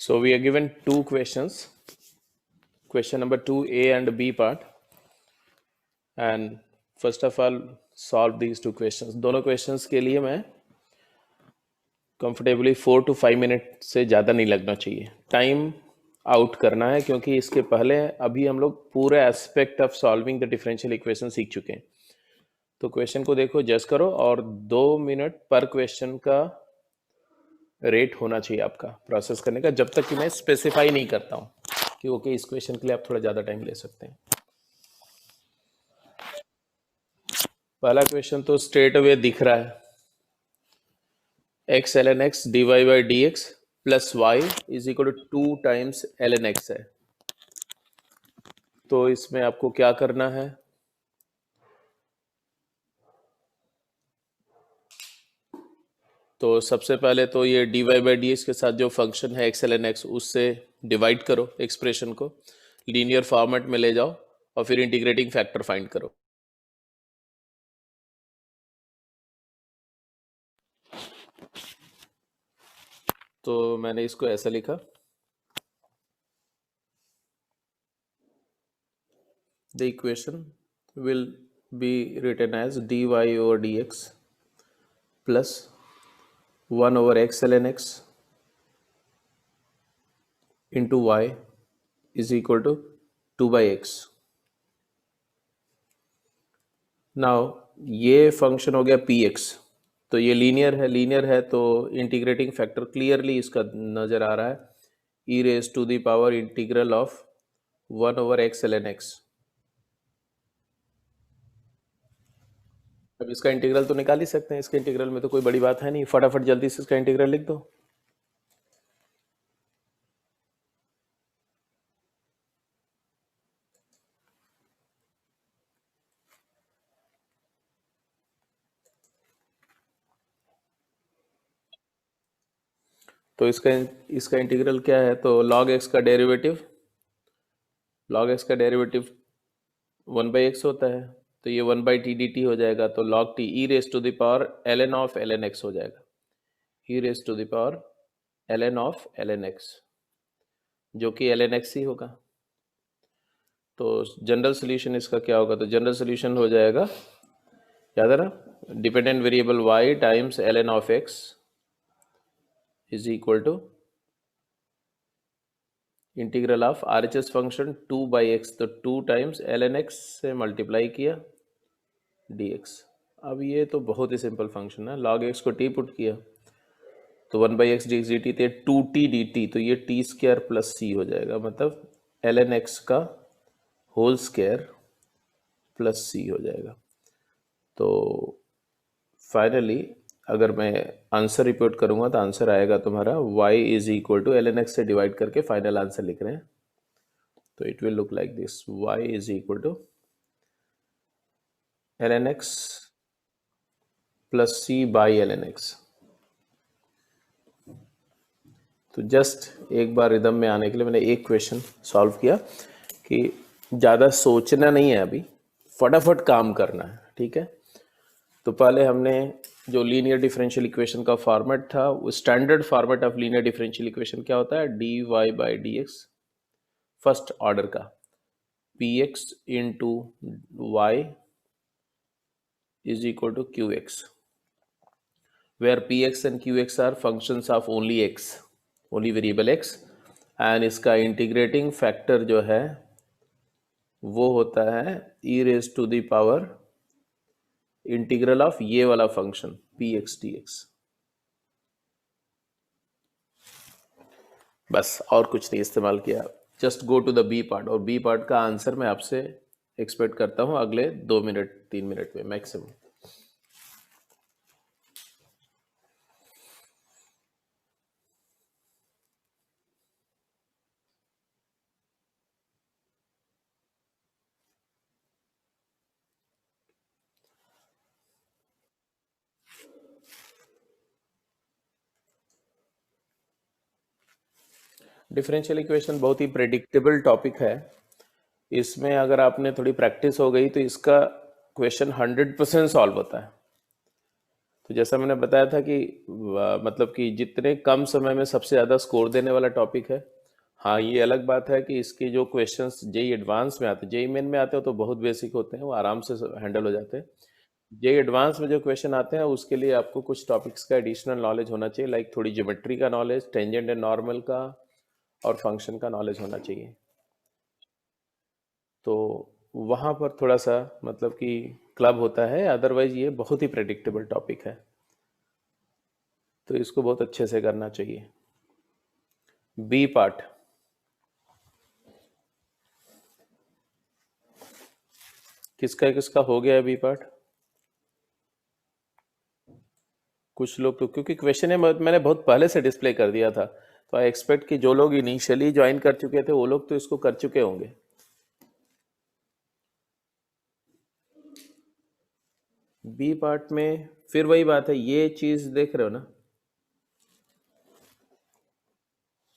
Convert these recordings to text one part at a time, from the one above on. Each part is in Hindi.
So we are given two questions, question number 2, A and B part. And first of all, solve these two questions. दोनों questions के लिए मैं comfortably 4 to 5 मिनट से ज़्यादा नहीं लगना चाहिए. टाइम आउट करना है क्योंकि इसके पहले अभी हम लोग पूरे aspect of solving the differential equation सीख चुके हैं. तो क्वेश्चन को देखो, जज करो और 2 मिनट पर क्वेश्चन का रेट होना चाहिए आपका प्रोसेस करने का, जब तक कि मैं स्पेसिफाई नहीं करता हूँ कि ओके इस क्वेश्चन के लिए आप थोड़ा ज़्यादा टाइम ले सकते हैं. पहला क्वेश्चन तो स्ट्रेट अवे दिख रहा है, x l n x d y by d x plus y is equal to 2 times l n x है. तो इसमें आपको क्या करना है, तो सबसे पहले तो ये d y by d x के साथ जो फंक्शन है एक्स एल एन एक्स उससे डिवाइड करो, एक्सप्रेशन को लीनियर फॉर्मेट में ले जाओ और फिर इंटीग्रेटिंग फैक्टर फाइंड करो. तो मैंने इसको ऐसा लिखा, the equation will be written as dy over dx plus 1 over x ln x into y is equal to 2 by x. Now ये फंक्शन हो गया px, तो ये लीनियर है तो इंटीग्रेटिंग फैक्टर क्लियरली इसका नजर आ रहा है, e raise to the power integral of 1 over x ln x. अब इसका इंटीग्रल तो निकाल ही सकते हैं, इसके इंटीग्रल में तो कोई बड़ी बात है नहीं, फटाफट जल्दी से इसका इंटीग्रल लिख दो. तो इसका इंटीग्रल क्या है, तो log x का डेरिवेटिव 1 बाई एक्स होता है, तो ये 1 बाई टी डी टी हो जाएगा, तो log t e raise to the power ln of ln x हो जाएगा, e raise to the power ln of ln x जो कि ln x ही होगा. तो जनरल सोल्यूशन इसका क्या होगा, तो जनरल सोल्यूशन हो जाएगा, याद है ना, dependent variable y times ln of x is equal to integral of R H S function 2 by x, तो 2 टाइम्स ln x से मल्टीप्लाई किया dx. अब ये तो बहुत ही सिंपल फंक्शन है, log x को t पुट किया तो 1 by x d x d t थे 2t dt, तो ये t स्क्वायर प्लस c हो जाएगा, मतलब ln x का होल स्क्वायर प्लस c हो जाएगा. तो फाइनली अगर मैं आंसर रिपोर्ट करूंगा तो आंसर आएगा तुम्हारा y is equal to ln x से डिवाइड करके फाइनल आंसर लिख रहे हैं, तो it will look like this, y is equal to ln x plus c by ln x. तो जस्ट एक बार रिदम में आने के लिए मैंने एक क्वेश्चन सॉल्व किया कि ज़्यादा सोचना नहीं है, अभी फटाफट काम करना है, ठीक है. तो पहले हमने जो लीनियर डिफरेंशियल इक्वेशन का फॉर्मेट था, वो standard format of linear differential equation क्या होता है, d y by d x first order का P x into y is equal to Q x, where P x and Q x are functions of only x, only variable x, and इसका इंटीग्रेटिंग फैक्टर जो है वो होता है e raise to the power integral of ये वाला function P x d x. बस और कुछ नहीं इस्तेमाल किया, just go to the B part, और बी पार्ट का आंसर मैं आपसे एक्सपेक्ट करता हूं अगले 2 मिनट 3 मिनट में मैक्सिमम. डिफरेंशियल इक्वेशन बहुत ही प्रेडिक्टेबल टॉपिक है, इसमें अगर आपने थोड़ी प्रैक्टिस हो गई तो इसका क्वेश्चन 100% सॉल्व होता है. तो जैसा मैंने बताया था कि मतलब कि जितने कम समय में सबसे ज़्यादा स्कोर देने वाला टॉपिक है। हाँ, ये अलग बात है कि इसके जो क्वेश्चंस जेई एडवांस में आते हैं, जेई मेन में आते हैं तो बहुत बेसिक होते हैं, वो आराम से हैंडल हो जाते हैं। जेई एडवांस में जो क्वेश्चन आते हैं उसके लिए आपको कुछ टॉपिक्स का एडिशनल नॉलेज होना चाहिए, लाइक थोड़ी ज्योमेट्री का नॉलेज, टेंजेंट एंड नॉर्मल का, और फंक्शन का नॉलेज होना चाहिए। तो वहाँ पर थोड़ा सा मतलब कि क्लब होता है, अदरवाइज ये बहुत ही प्रेडिक्टेबल टॉपिक है, तो इसको बहुत अच्छे से करना चाहिए। बी पार्ट, किसका किसका हो गया है बी पार्ट? कुछ लोग तो, क्योंकि क्वेश्चन है मैंने बहुत पहले से डिस्प्ले कर दिया था, तो आई एक्सपेक्ट कि जो लोग इनिशियली ज्वाइन कर चुके थे वो लोग तो इसको कर चुके होंगे। बी पार्ट में फिर वही बात है, ये चीज देख रहे हो ना,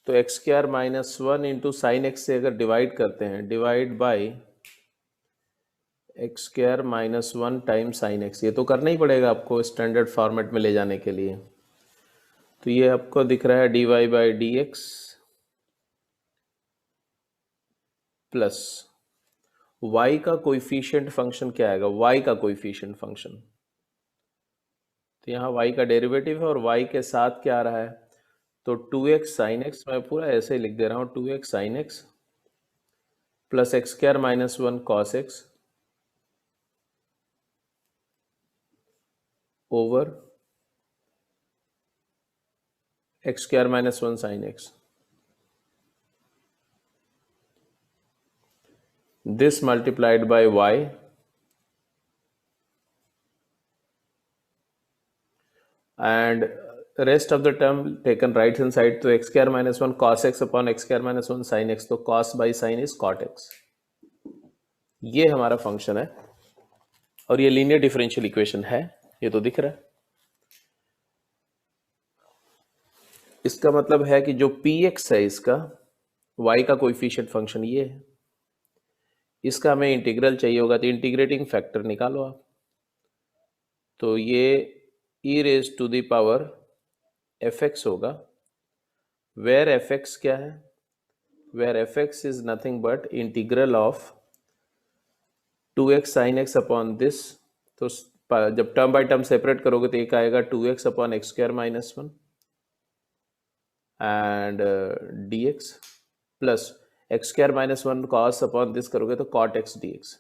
तो x square minus one into sine x से अगर डिवाइड करते हैं, divide by x square minus one time sine x, ये तो करना ही पड़ेगा आपको स्टैंडर्ड फॉर्मेट में ले जाने के लिए। तो ये आपको दिख रहा है d y by d x plus y का कोइफिशिएंट फंक्शन क्या आएगा, y का कोइफिशिएंट फंक्शन, तो यहाँ y का डेरिवेटिव है और y के साथ क्या आ रहा है, तो 2x साइन एक्स, मैं पूरा ऐसे ही लिख दे रहा हूँ, 2x sine x plus x square minus one cos x over x square minus one sine x, this multiplied by y and rest of the term taken right hand side, तो x square minus one cos x upon x square minus one sin x, तो cos by sin is cot x। ये हमारा फंक्शन है और ये लीनियर डिफरेंशियल इक्वेशन है, ये तो दिख रहा है। इसका मतलब है कि जो px है इसका, y का कोएफिशिएंट फंक्शन ये है, इसका हमें इंटीग्रल चाहिए होगा, तो इंटीग्रेटिंग फैक्टर निकालो आप, तो ये e raise to the power fx होगा, वेयर fx क्या है, where fx is nothing but integral of 2x sine x upon this, तो जब टर्म बाय टर्म सेपरेट करोगे तो एक आएगा 2x upon x square minus one and dx plus x square minus one cos upon this करोगे तो कॉट एक्स dx।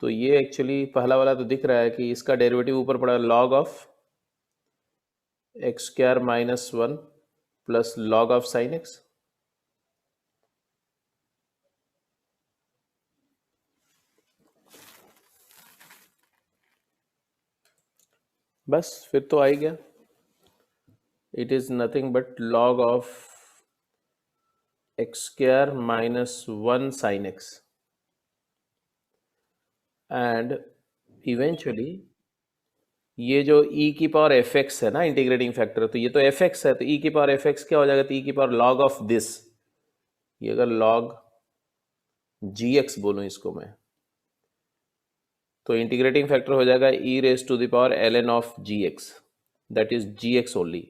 तो ये एक्चुअली पहला वाला तो दिख रहा है कि इसका डेरिवेटिव ऊपर पड़ा log of x square minus one plus log of sine x, बस फिर तो आ ही गया, it is nothing but log of x square minus one sine x and eventually ये जो e की पावर एफ एक्स है ना इंटीग्रेटिंग फैक्टर, तो ये तो एफ एक्स है, तो e की पावर एफ एक्स क्या हो जाएगा, तो e की पावर लॉग ऑफ दिस, ये अगर लॉग जी एक्स बोलूँ इसको मैं, तो इंटीग्रेटिंग फैक्टर हो जाएगा e raise to the power l n of g x, that is g x only.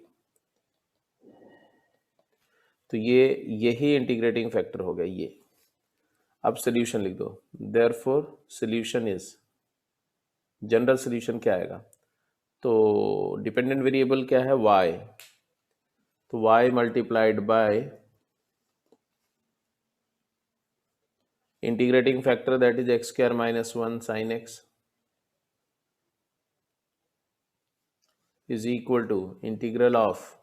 तो ये यही इंटीग्रेटिंग फैक्टर हो गया ये। अब सोल्यूशन लिख दो, therefore solution is, general solution क्या आएगा, तो डिपेंडेंट वेरिएबल क्या है y, तो y multiplied by integrating factor that is x square minus one sine x is equal to integral of,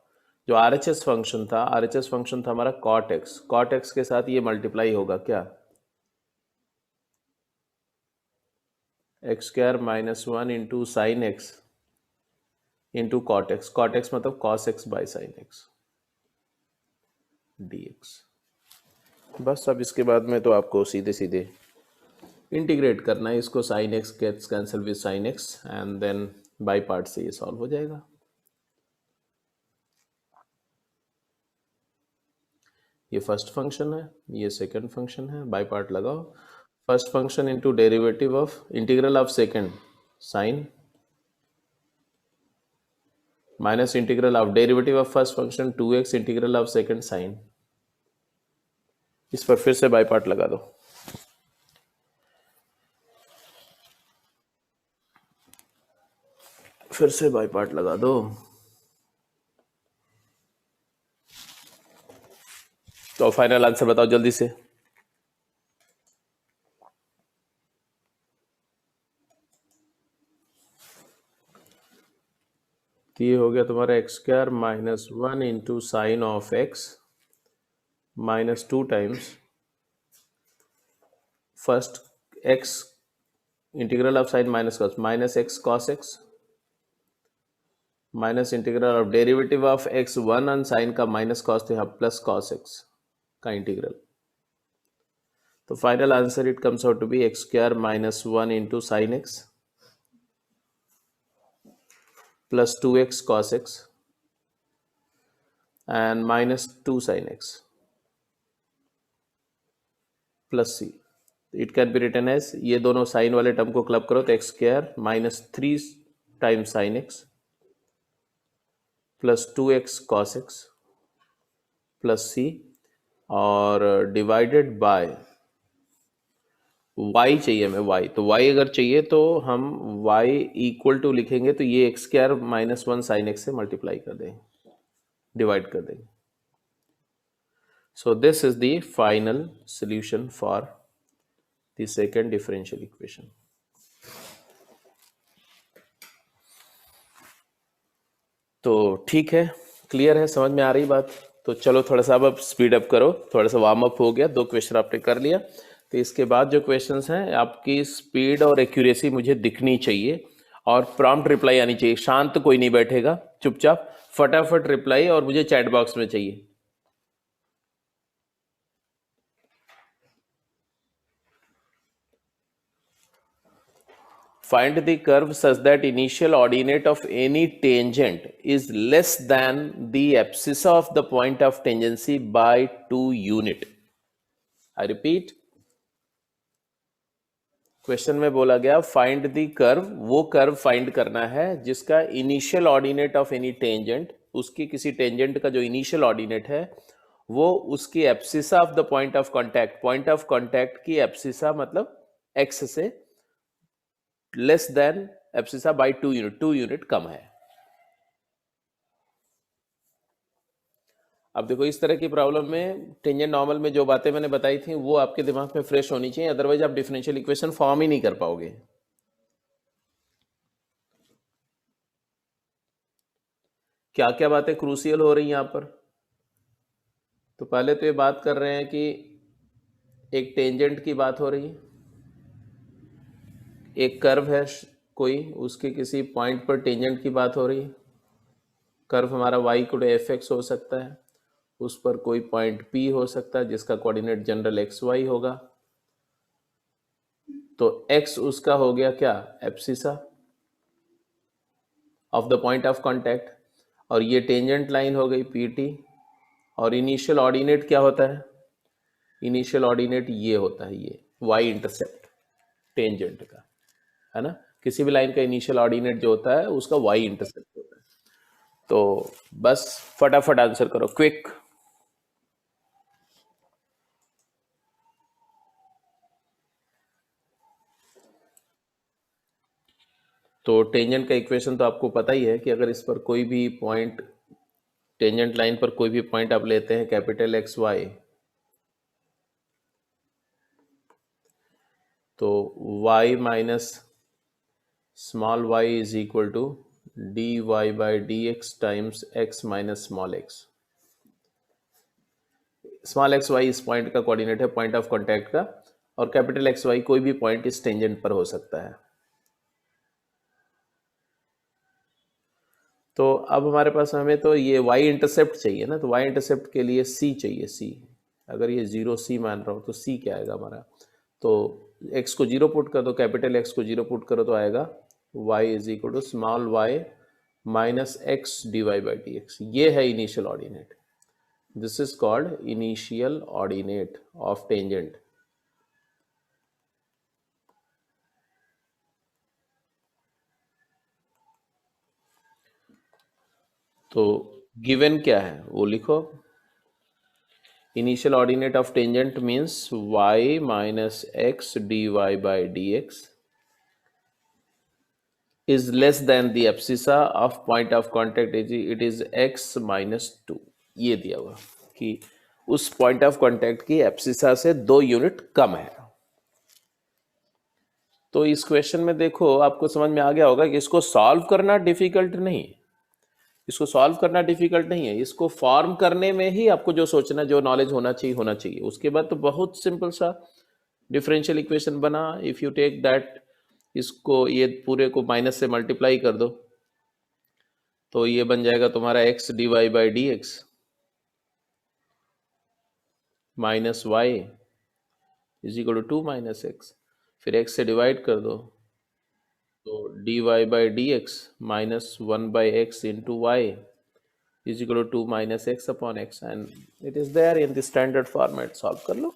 जो RHS फंक्शन था, RHS फंक्शन था हमारा कॉट एक्स के साथ ये मल्टीप्लाई होगा क्या, x square minus one into sine x into cot x मतलब cos x by sine x d x. बस अब इसके बाद में तो आपको सीधे सीधे इंटीग्रेट करना है इसको, sine x gets cancel with sine x and then by part से ये सॉल्व हो जाएगा। ये फर्स्ट फंक्शन है, ये सेकंड फंक्शन है, बाई पार्ट लगाओ, first function into derivative of integral of second sine minus integral of derivative of first function 2x integral of second sine. इस पर फिर से बाई पार्ट लगा दो। फिर से बाई पार्ट लगा दो। तो फाइनल आंसर बताओ जल्दी से। तो ये हो गया तुम्हारा x square minus 1 into sine of x minus 2 times first x integral of sine minus cos minus x cos x minus integral of derivative of x 1 on sine का माइनस कॉस थे प्लस कॉस एक्स का इंटीग्रल। तो final answer it comes out to be x square minus 1 into sine x plus 2x cos x and minus 2 sin x plus c. It can be written as, ये दोनों साइन वाले टर्म को क्लब करो तो x square minus 3 times sine x plus 2x cos x plus c और डिवाइडेड बाय y चाहिए हमें y। तो y अगर चाहिए तो हम y इक्वल टू लिखेंगे तो ये x square minus 1 sine x से मल्टीप्लाई कर देंगे, डिवाइड कर देंगे। So this is the final solution for the second differential equation. तो ठीक है, क्लियर है, समझ में आ रही बात। तो चलो थोड़ा सा अब स्पीड अप करो, थोड़ा सा वार्म अप हो गया, 2 क्वेश्चन आपने कर लिया। तो इसके बाद जो क्वेश्चंस हैं आपकी स्पीड और एक्यूरेसी मुझे दिखनी चाहिए और प्रॉम्प्ट रिप्लाई आनी चाहिए। शांत कोई नहीं बैठेगा, चुपचाप फटाफट रिप्लाई और मुझे चैट बॉक्स में चाहिए। Find the curve such that initial ordinate of any tangent is less than the abscissa of the point of tangency by 2 unit. I repeat, question में बोला गया फाइंड द कर्व, वो कर्व फाइंड करना है जिसका initial ordinate of any tangent, उसकी किसी टेंजेंट का जो इनिशियल ऑर्डिनेट है वो उसकी abscissa of the point of contact, point of contact की एब्सिसा मतलब एक्स से less than abscissa by 2 unit, 2 unit कम है। अब देखो इस तरह की प्रॉब्लम में टेंजेंट नॉर्मल में जो बातें मैंने बताई थी वो आपके दिमाग में फ्रेश होनी चाहिए, अदरवाइज आप डिफरेंशियल इक्वेशन फॉर्म ही नहीं कर पाओगे। क्या क्या बातें क्रूसियल हो रही हैं यहां पर। तो पहले तो ये बात कर रहे हैं कि एक टेंजेंट की बात हो रही है, एक कर्व है कोई, उसके किसी पॉइंट पर टेंजेंट की बात हो रही है। कर्व हमारा y को एफ एक्स हो सकता है, उस पर कोई पॉइंट P हो सकता है जिसका कोऑर्डिनेट जनरल एक्स वाई होगा। तो x उसका हो गया क्या, abscissa of the point of contact, और ये टेंजेंट लाइन हो गई PT। और इनिशियल ऑर्डिनेट क्या होता है, इनिशियल ऑर्डिनेट ये होता है, ये y इंटरसेप्ट टेंजेंट का, है ना। किसी भी लाइन का इनिशियल ऑर्डिनेट जो होता है उसका y इंटरसेप्ट होता है। तो बस फटाफट आंसर करो, क्विक। तो टेंजेंट का इक्वेशन तो आपको पता ही है कि अगर इस पर कोई भी पॉइंट, टेंजेंट लाइन पर कोई भी पॉइंट आप लेते हैं कैपिटल एक्स वाई, तो y minus small y is equal to dy by d x times x minus small x. Small x y इस पॉइंट का कोऑर्डिनेट है, पॉइंट ऑफ कांटेक्ट का, और कैपिटल एक्स वाई कोई भी पॉइंट इस टेंजेंट पर हो सकता है। तो अब हमारे पास हमें तो ये y इंटरसेप्ट चाहिए ना, तो y इंटरसेप्ट के लिए c चाहिए, c। अगर ये 0 c मान रहा हूँ तो c क्या आएगा हमारा, तो x को 0 पुट कर दो, कैपिटल x को 0 पुट करो तो आएगा y is equal to small y minus x d y by d x. ये है initial ordinate, this is called initial ordinate of tangent. तो गिवन क्या है वो लिखो। Initial ordinate of tangent means y minus x d y by d x is less than the abscissa of point of contact it is x minus 2। ये दिया हुआ कि उस पॉइंट ऑफ कांटेक्ट की एब्सिसा से 2 यूनिट कम है। तो इस क्वेश्चन में देखो आपको समझ में आ गया होगा कि इसको सॉल्व करना डिफिकल्ट नहीं है, इसको सॉल्व करना डिफिकल्ट नहीं है, इसको फॉर्म करने में ही आपको जो सोचना जो नॉलेज होना चाहिए। उसके बाद तो बहुत सिंपल सा डिफरेंशियल इक्वेशन बना। इफ यू टेक दैट, इसको ये पूरे को माइनस से मल्टीप्लाई कर दो तो ये बन जाएगा तुम्हारा x d y by d x minus y is equal to 2 minus x. फिर एक्स से डिवाइड कर दो तो d y by d x minus 1 by x into y is equal to 2 minus x upon x and it is there in the standard format. Solve कर लो,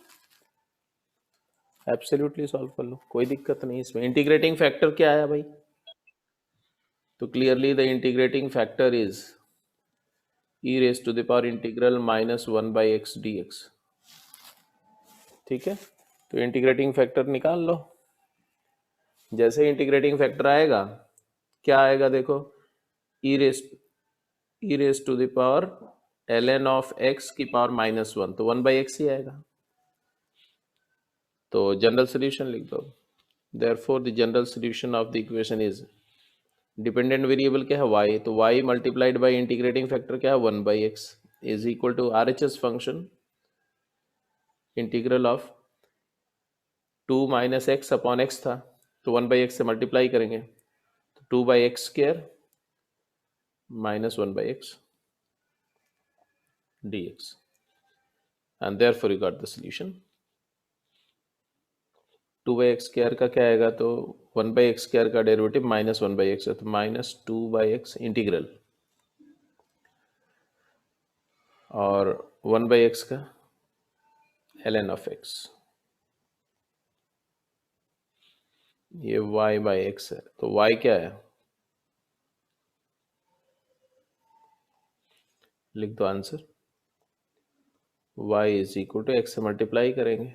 एब्सोल्युटली सॉल्व कर लो, कोई दिक्कत नहीं इसमें। इंटीग्रेटिंग फैक्टर क्या है भाई? तो clearly the integrating factor is e raise to the power integral minus 1 by x d x. ठीक है, तो इंटीग्रेटिंग फैक्टर निकाल लो। जैसे इंटीग्रेटिंग फैक्टर आएगा क्या आएगा देखो, e raise to the power ln of x की पावर माइनस 1, तो 1 बाई एक्स ही आएगा। तो जनरल सोल्यूशन लिख दो। Therefore the general solution of the equation is, dependent variable क्या है y, तो y multiplied by integrating factor क्या है 1 by x is equal to RHS function integral of 2 minus x upon x था तो 1 बाई एक्स से मल्टीप्लाई करेंगे तो 2 by x square minus 1 by x dx and therefore you got the solution। 2 by x square का क्या आएगा, तो 1 बाई एक्स स्क्र का डेरिवेटिव माइनस 1 बाई एक्स है तो माइनस 2 बाई एक्स इंटीग्रल और 1 बाई एक्स का ln ऑफ x, ये y बाई एक्स है तो y क्या है लिख दो answer. y is equal to x से मल्टीप्लाई करेंगे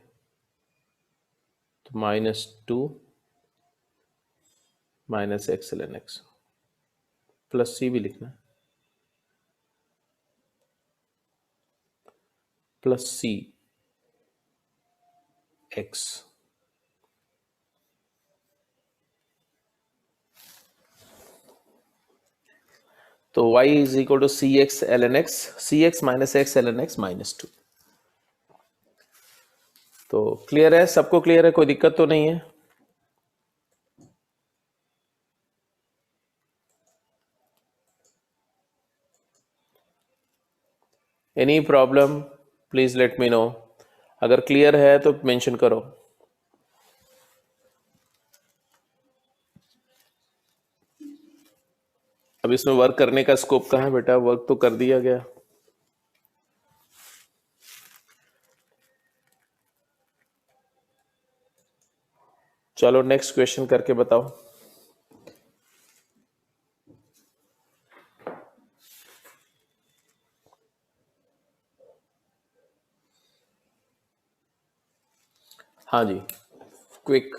तो minus 2 minus x ln x plus c भी लिखना है प्लस c x। तो y is equal to c x l n x, c x minus x l n x minus 2। तो क्लियर है, सबको क्लियर है, कोई दिक्कत तो नहीं है? Any problem please let me know. अगर क्लियर है तो मेंशन करो। अब इसमें वर्क करने का स्कोप कहाँ है बेटा, वर्क तो कर दिया गया। चलो नेक्स्ट क्वेश्चन करके बताओ। हाँ जी, क्विक।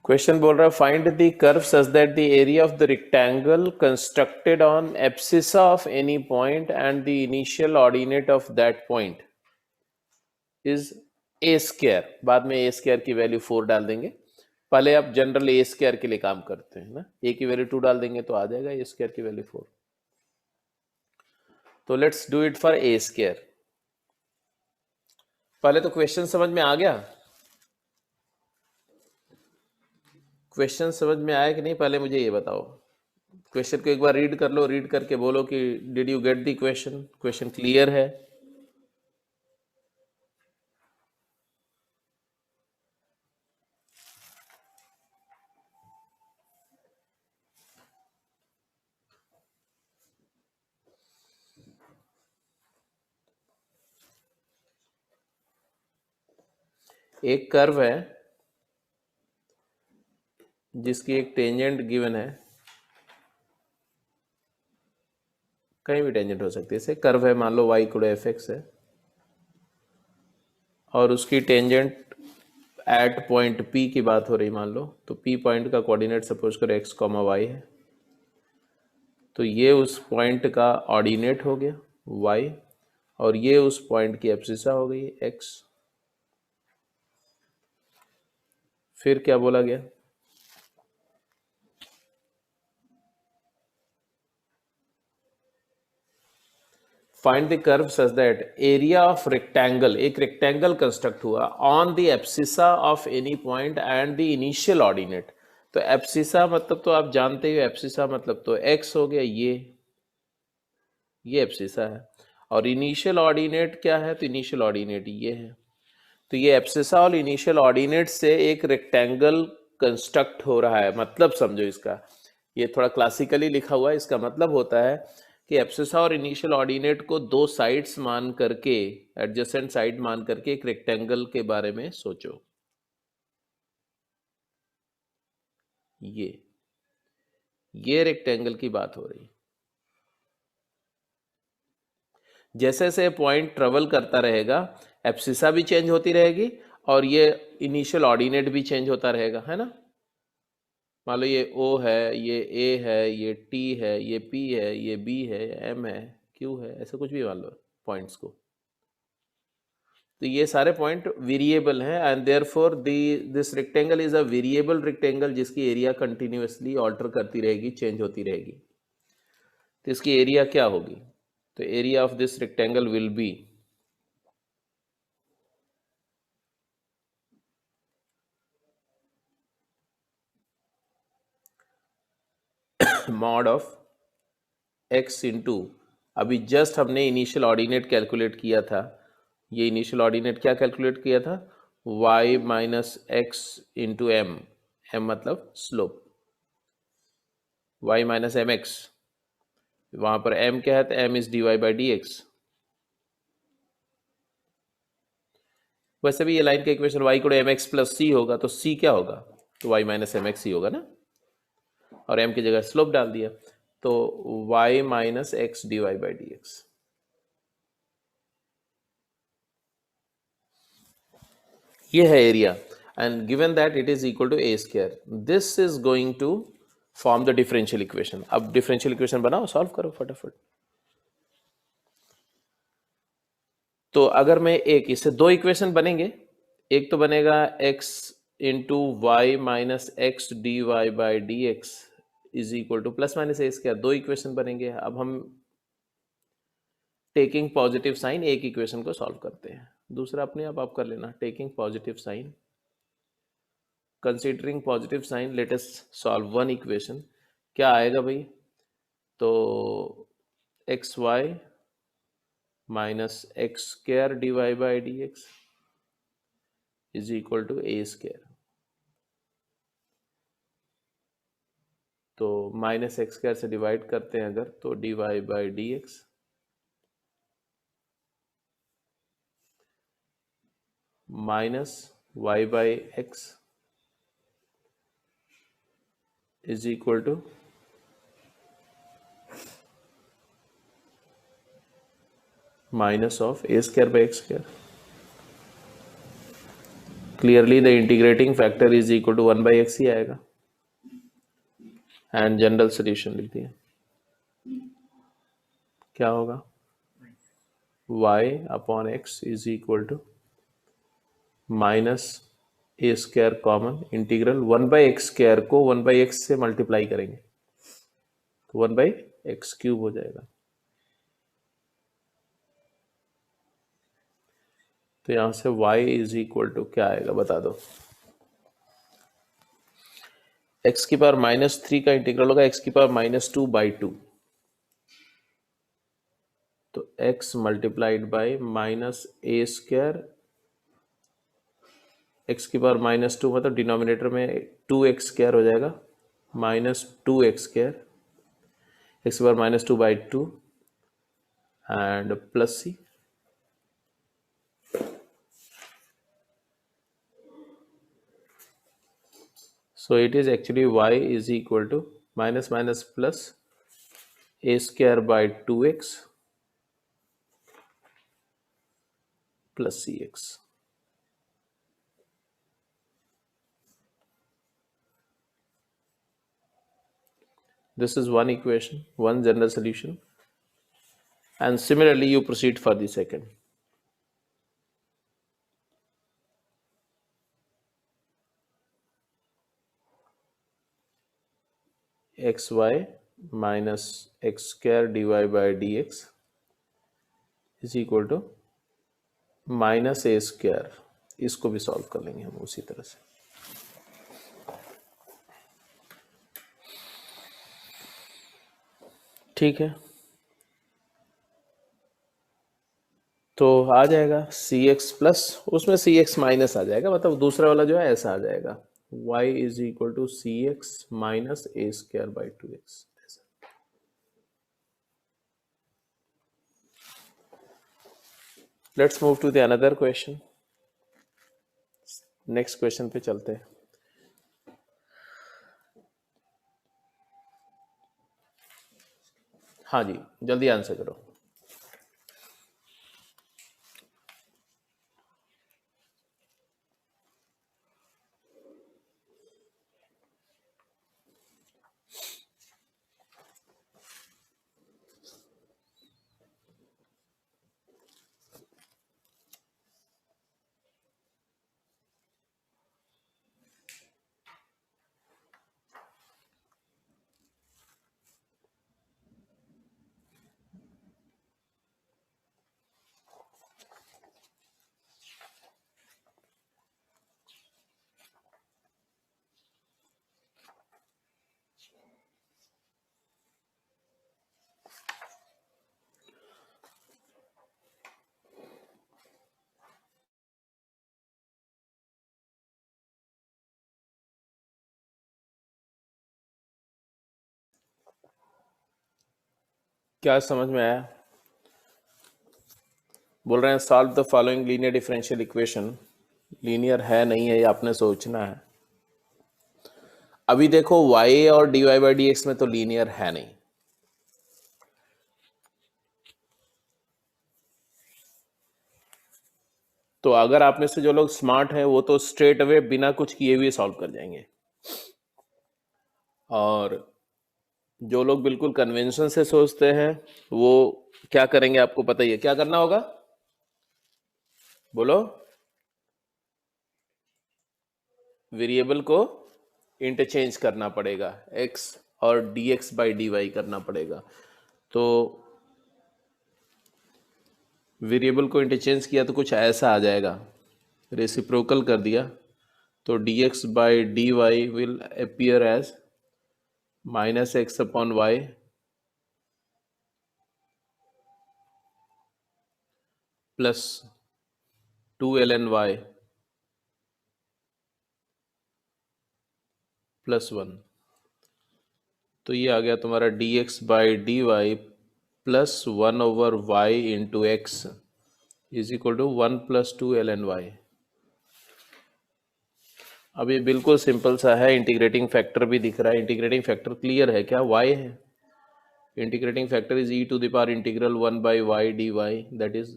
क्वेश्चन बोल रहा है find the curve such that the area of the rectangle constructed on abscissa of any point and the initial ordinate of that point is a square. बाद में ए स्क्वायर की वैल्यू 4 डाल देंगे, पहले आप जनरल ए स्क्वायर के लिए काम करते हैं ना, ए की वैल्यू 2 डाल देंगे तो आ जाएगा ए स्क्वायर की वैल्यू 4। तो let's do it for a square. पहले तो क्वेश्चन समझ में आ गया, क्वेश्चन समझ में आया कि नहीं पहले मुझे ये बताओ। क्वेश्चन को एक बार रीड कर लो, रीड करके बोलो कि did you get the question, question clear है। एक कर्व है जिसकी एक टेंजेंट गिवन है, कहीं भी टेंजेंट हो सकती है, इसे कर्व है, मान लो y इक्वल एफ एक्स है और उसकी टेंजेंट एट पॉइंट P की बात हो रही मान लो, तो P पॉइंट का कोऑर्डिनेट सपोज करो x, y है, तो ये उस पॉइंट का ऑर्डिनेट हो गया y और ये उस पॉइंट की एब्सिसा हो गई x। फिर क्या बोला गया, find the curve such that area of rectangle, एक रेक्टेंगल कंस्ट्रक्ट हुआ on the abscissa of any point and the initial ordinate. तो एब्सिसा मतलब तो आप जानते हो, एब्सिसा मतलब तो x हो गया, ये एब्सिसा है, और इनिशियल ऑर्डिनेट क्या है, तो इनिशियल ऑर्डिनेट ये है। तो ये एब्सिसा और इनिशियल ऑर्डिनेट से एक रेक्टेंगल कंस्ट्रक्ट हो रहा है। मतलब समझो इसका, ये थोड़ा क्लासिकली लिखा हुआ है, इसका मतलब होता है कि एब्सिसा और इनिशियल ऑर्डिनेट को दो साइड्स मान करके, एडजेसेंट साइड मान करके एक रेक्टेंगल के बारे में सोचो। ये रेक्टेंगल की बात हो रही। जैसे जैसे पॉइंट ट्रेवल करता रहेगा एब्सिसा भी चेंज होती रहेगी और ये इनिशियल ऑर्डिनेट भी चेंज होता रहेगा, है ना। मान लो ये O है, ये A है, ये T है, ये P है, ये B है, M है, Q है, ऐसा कुछ भी मान लो पॉइंट्स को। तो ये सारे पॉइंट वेरिएबल हैं and therefore this rectangle is a variable rectangle जिसकी एरिया कंटिन्यूअसली ऑल्टर करती रहेगी, चेंज होती रहेगी। तो इसकी एरिया क्या होगी, तो area of this rectangle will be mod of x into, अभी जस्ट हमने इनिशियल ऑर्डिनेट कैलकुलेट किया था, ये इनिशियल ऑर्डिनेट क्या कैलकुलेट किया था, y minus x into m, m मतलब slope, y minus m x, वहां पर m क्या है, तो m is d y by d x. वैसे भी ये लाइन का इक्वेशन y को एम एक्स प्लस सी होगा, तो c क्या होगा, तो y माइनस एम एक्स ही होगा ना, और m की जगह स्लोप डाल दिया, तो y minus x d y by d x. ये है area and given that it is equal to a square, this is going to form the differential equation. अब डिफरेंशियल इक्वेशन बनाओ, सॉल्व करो फटाफट। तो अगर मैं एक, इससे दो इक्वेशन बनेंगे, एक तो बनेगा x into y minus x d y by d x is equal to plus minus a square, दो इक्वेशन बनेंगे। अब हम टेकिंग पॉजिटिव साइन एक इक्वेशन को सॉल्व करते हैं, दूसरा अपने आप कर लेना। Taking positive sign, considering positive sign, let us solve one equation. क्या आएगा भाई, तो x y minus x square d y by d x is equal to a square. तो माइनस एक्स स्क्वायर से डिवाइड करते हैं अगर, तो d y by d x minus y by x is equal to minus of a square by x square. Clearly the integrating factor is equal to 1/x ही आएगा। एंड जनरल सोल्यूशन लिख दिया, क्या होगा, y/x is equal to minus a square common integral 1/x square को 1/x से मल्टीप्लाई करेंगे तो 1/x³ हो जाएगा। तो यहां से y इज इक्वल टू क्या आएगा बता दो। x⁻³ का इंटीग्रल होगा x⁻²/2, तो x multiplied by -a², x⁻² मतलब डिनोमिनेटर में 2x² हो जाएगा, -2x², x⁻²/2 and plus c। So it is actually y is equal to minus plus a²/2x plus cx. This is one equation, one general solution, and similarly you proceed for the second. xy minus x² dy by dx is equal to -a²। इसको भी सॉल्व कर लेंगे हम उसी तरह से। ठीक है, तो आ जाएगा cx प्लस, उसमें cx माइनस आ जाएगा, मतलब दूसरा वाला जो है ऐसा आ जाएगा, y is equal to cx minus a²/2x। Let's move to the another question. Next question पे चलते हैं। हाँ जी, जल्दी आंसर करो। क्या समझ में आया? बोल रहे हैं solve the following linear differential equation. Linear है नहीं है ये आपने सोचना है। अभी देखो y और dy by dx में तो लीनियर है नहीं, तो अगर आप में से जो लोग स्मार्ट हैं वो तो स्ट्रेट अवे बिना कुछ किए हुए सॉल्व कर जाएंगे, और जो लोग बिल्कुल कन्वेंशन से सोचते हैं वो क्या करेंगे आपको पता ही है। क्या करना होगा बोलो? वेरिएबल को इंटरचेंज करना पड़ेगा, x और dx by dy करना पड़ेगा। तो वेरिएबल को इंटरचेंज किया तो कुछ ऐसा आ जाएगा, रेसिप्रोकल कर दिया तो dx by dy will appear as -x/y plus 2ln y plus 1। तो ये आ गया तुम्हारा dx by dy plus 1/y into x is equal to 1 + 2ln y। अब ये बिल्कुल सिंपल सा है, इंटीग्रेटिंग फैक्टर भी दिख रहा है, इंटीग्रेटिंग फैक्टर क्लियर है क्या? y है। Integrating factor is e⁻∫ 1/y dy, that is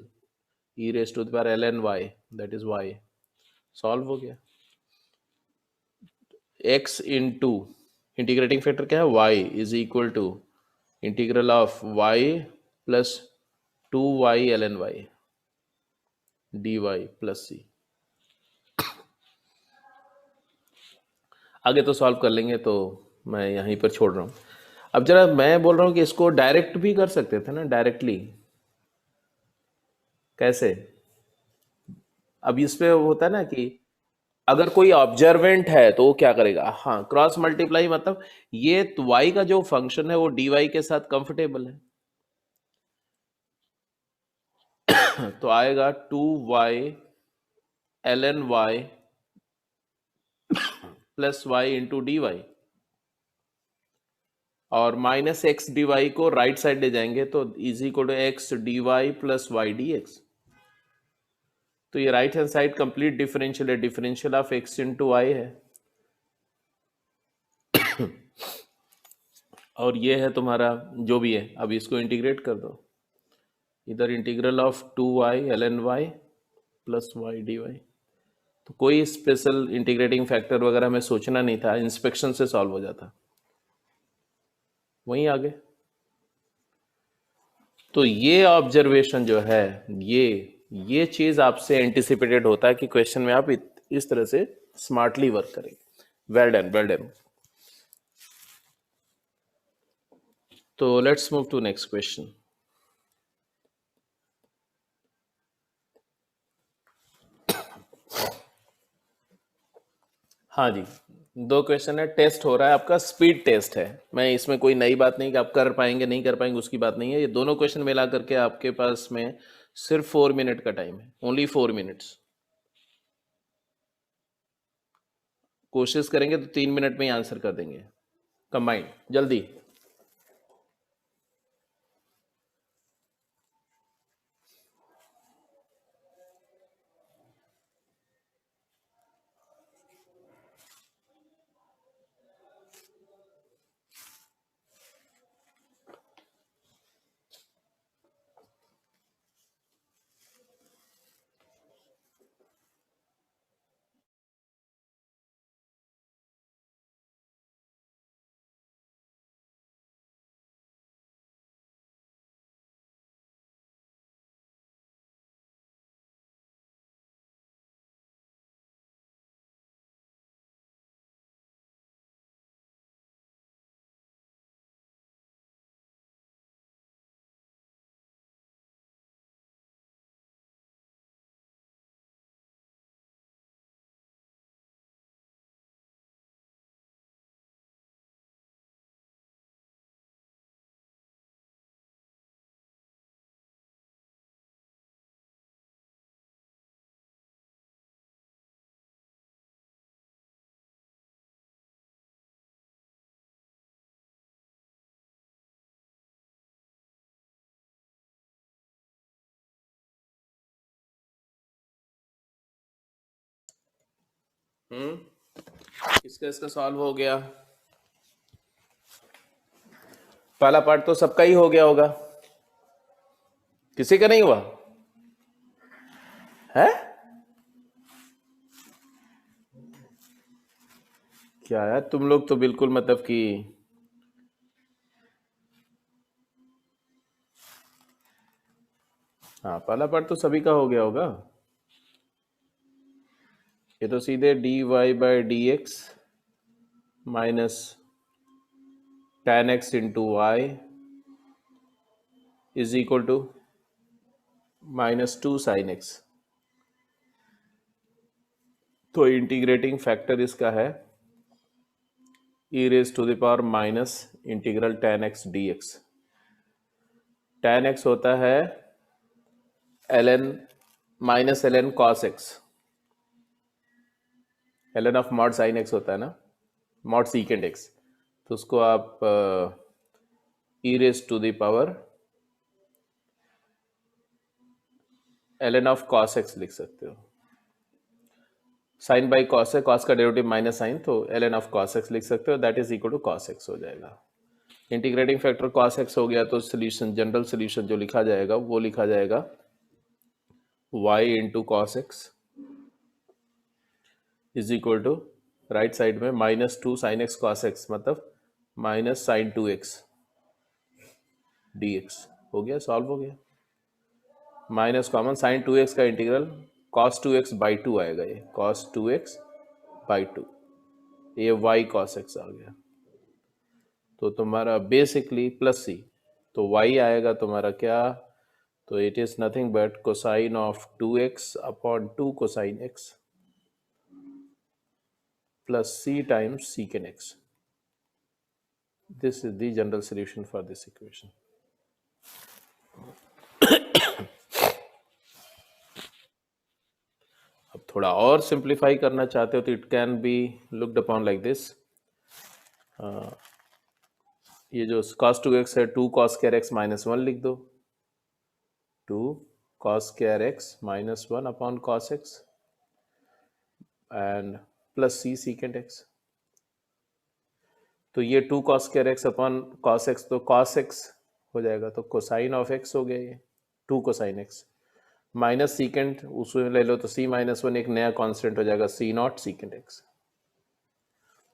e⁻ln y, that is y। Solve हो गया। x इंटू इंटीग्रेटिंग फैक्टर क्या है, y is equal to integral of y plus 2y ln y dy plus c। आगे तो सॉल्व कर लेंगे, तो मैं यहीं पर छोड़ रहा हूँ। अब जरा मैं बोल रहा हूँ कि इसको डायरेक्ट भी कर सकते थे ना, डायरेक्टली। कैसे? अब इस पे होता है ना कि अगर कोई ऑब्जर्वेंट है तो वो क्या करेगा, हाँ क्रॉस मल्टीप्लाई, मतलब ये y का जो फंक्शन है वो dy के साथ कंफर्टेबल है, तो आएगा 2y ln y plus y into d y, और माइनस एक्स डी वाई को राइट साइड ले जाएंगे तो is equal to x d y plus y d x. तो ये right hand side complete differential है, differential of x into y है, और ये है तुम्हारा जो भी है। अब इसको इंटीग्रेट कर दो, इधर integral of 2y ln y plus y d y. तो कोई स्पेशल इंटीग्रेटिंग फैक्टर वगैरह हमें सोचना नहीं था, इंस्पेक्शन से सॉल्व हो जाता। वहीं आगे तो ये ऑब्जर्वेशन जो है, ये चीज आपसे एंटिसिपेटेड होता है कि क्वेश्चन में आप इस तरह से स्मार्टली वर्क करेंगे। Well done, well done. तो let's move to next question. हाँ जी, दो क्वेश्चन है, टेस्ट हो रहा है आपका, स्पीड टेस्ट है। मैं इसमें कोई नई बात नहीं कि आप कर पाएंगे नहीं कर पाएंगे उसकी बात नहीं है। ये दोनों क्वेश्चन मिला करके आपके पास में सिर्फ 4 मिनट का टाइम है, ओनली 4 मिनट्स। कोशिश करेंगे तो 3 मिनट में ही आंसर कर देंगे कंबाइंड, जल्दी। इसका इसका सॉल्व हो गया। पहला पार्ट तो सबका ही हो गया होगा, किसी का नहीं हुआ है? क्या यार, तुम लोग तो बिल्कुल मतलब कि हाँ, पहला पार्ट तो सभी का हो गया होगा। ये तो सीधे d y by d x minus tan x into y is equal to -2 sin x। तो इंटीग्रेटिंग फैक्टर इसका है e raise to the power minus integral tan x dx। tan x होता है ln minus ln cos x, ln of mod sin x होता है ना, मॉड सीकेंड x। तो उसको आप e raise to the power ln of cos x लिख सकते हो। साइन बाई कॉस है, कॉस का डेरिवेटिव माइनस साइन, तो ln ऑफ cos x लिख सकते हो, that is equal to cos x हो जाएगा। इंटीग्रेटिंग फैक्टर cos x हो गया, तो सोल्यूशन, जनरल सोल्यूशन जो लिखा जाएगा वो लिखा जाएगा y into cos x is equal to right side में -2 sin x cos x, मतलब -sin 2x dx। हो गया, सॉल्व हो गया। माइनस कॉमन, sin 2x का इंटीग्रल cos 2x/2 आएगा, ये cos 2x/2, ये y cos x आ गया। तो तुम्हारा बेसिकली प्लस सी, तो y आएगा तुम्हारा क्या, तो it is nothing but cosine of 2x upon 2 cosine x plus c times secant x। This is the general solution for this equation. अब थोड़ा और सिंप्लीफाई करना चाहते हो तो it can be looked upon like this. ये जो cos 2x है, 2 cos square x -1 लिख दो, 2 cos square x -1 upon cos x and plus c secant x। तो ये 2 cos square x upon cos x, तो cos x हो जाएगा, तो कोसाइन ऑफ x हो गया ये 2 कोसाइन x माइनस सीकेंट, उसमें ले लो तो c -1 एक नया कांस्टेंट हो जाएगा c0 secant x।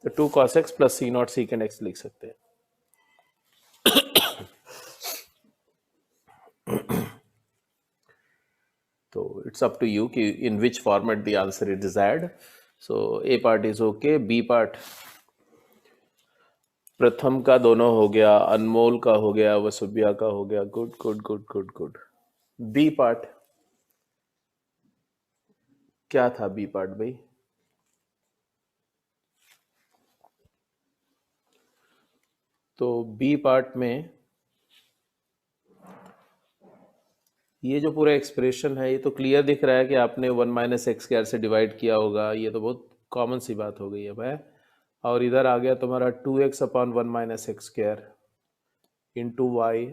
तो 2 cos x plus c0 secant x लिख सकते हैं। तो इट्स अप टू यू कि in which format the answer is desired. So A part is okay, B part प्रथम का दोनों हो गया, अनमोल का हो गया, वसुब्या का हो गया, good good good good good. B part क्या था, बी पार्ट भाई? तो बी पार्ट में ये जो पूरा एक्सप्रेशन है, ये तो क्लियर दिख रहा है कि आपने 1 - x² से डिवाइड किया होगा, ये तो बहुत कॉमन सी बात हो गई है भाई। और इधर आ गया तुम्हारा 2x upon 1 - x² into y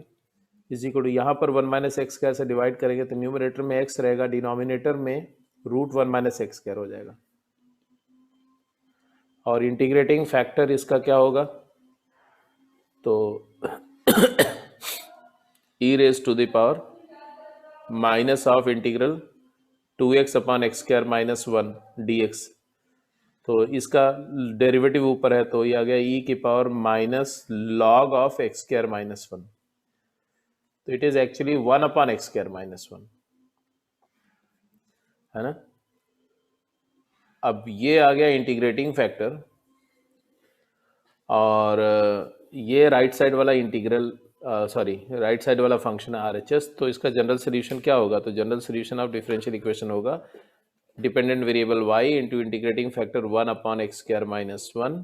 is equal to, यहाँ पर 1 - x² से डिवाइड करेंगे तो न्यूमरेटर में x रहेगा, डिनोमिनेटर में √1 - x² हो जाएगा। और इंटीग्रेटिंग फैक्टर इसका क्या होगा, तो e raise to the power minus of integral 2x upon x² -1 dx। तो इसका डेरिवेटिव ऊपर है, तो ये आ गया e की power minus log of x² -1। तो it is actually 1 upon x² -1, है ना। अब ये आ गया इंटीग्रेटिंग फैक्टर, और ये राइट साइड वाला इंटीग्रल, सॉरी राइट साइड वाला फंक्शन है RHS। तो इसका जनरल सोल्यूशन क्या होगा, तो general solution of differential equation होगा dependent variable y into integrating factor 1 upon x² -1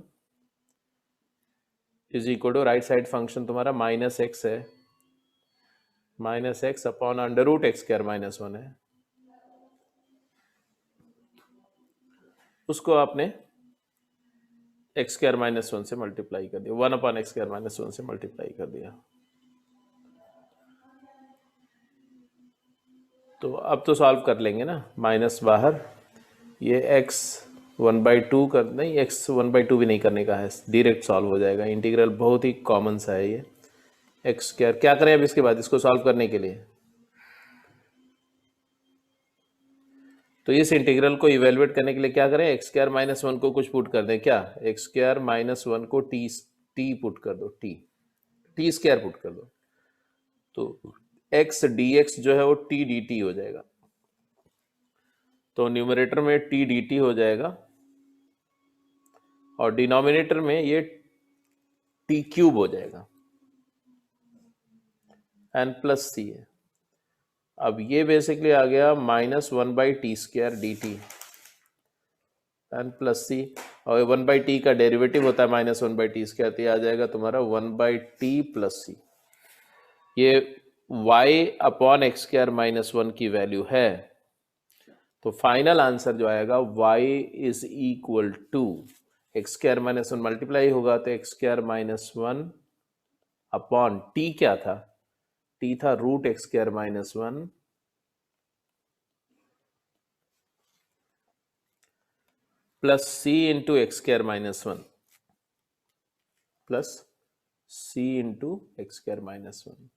is equal to, right side function तुम्हारा -x है, -x अपॉन √x² -1 है, उसको आपने x² -1 से मल्टीप्लाई कर दिया, 1 अपॉन x² -1 से मल्टीप्लाई कर दिया। तो अब तो सॉल्व कर लेंगे ना, माइनस बाहर, ये x 1/2 कर, नहीं x 1/2 भी नहीं करने का है, डायरेक्ट सॉल्व हो जाएगा। इंटीग्रल बहुत ही कॉमन सा है ये, x²। क्या करें अब इसके बाद इसको सॉल्व करने के लिए, तो इस इंटीग्रल को इवेलुएट करने के लिए क्या करें, x² -1 को कुछ पुट कर दें, क्या x² -1 को t पुट कर दो, t² पुट कर दो, तो x dx जो है वो t dt हो जाएगा। तो न्यूमरेटर में t dt हो जाएगा और डिनोमिनेटर में ये t³ हो जाएगा, n प्लस सी है। अब ये बेसिकली आ गया -1/t² dt n प्लस सी, और 1/t का डेरिवेटिव होता है -1/t², तो ये आ जाएगा तुम्हारा 1/t प्लस सी। ये y अपॉन x² -1 की वैल्यू है। तो फाइनल आंसर जो आएगा y is equal to x² -1 multiply होगा तो x² -1 अपॉन t क्या था, t था √x² -1 plus c into x² -1 plus c into x² -1।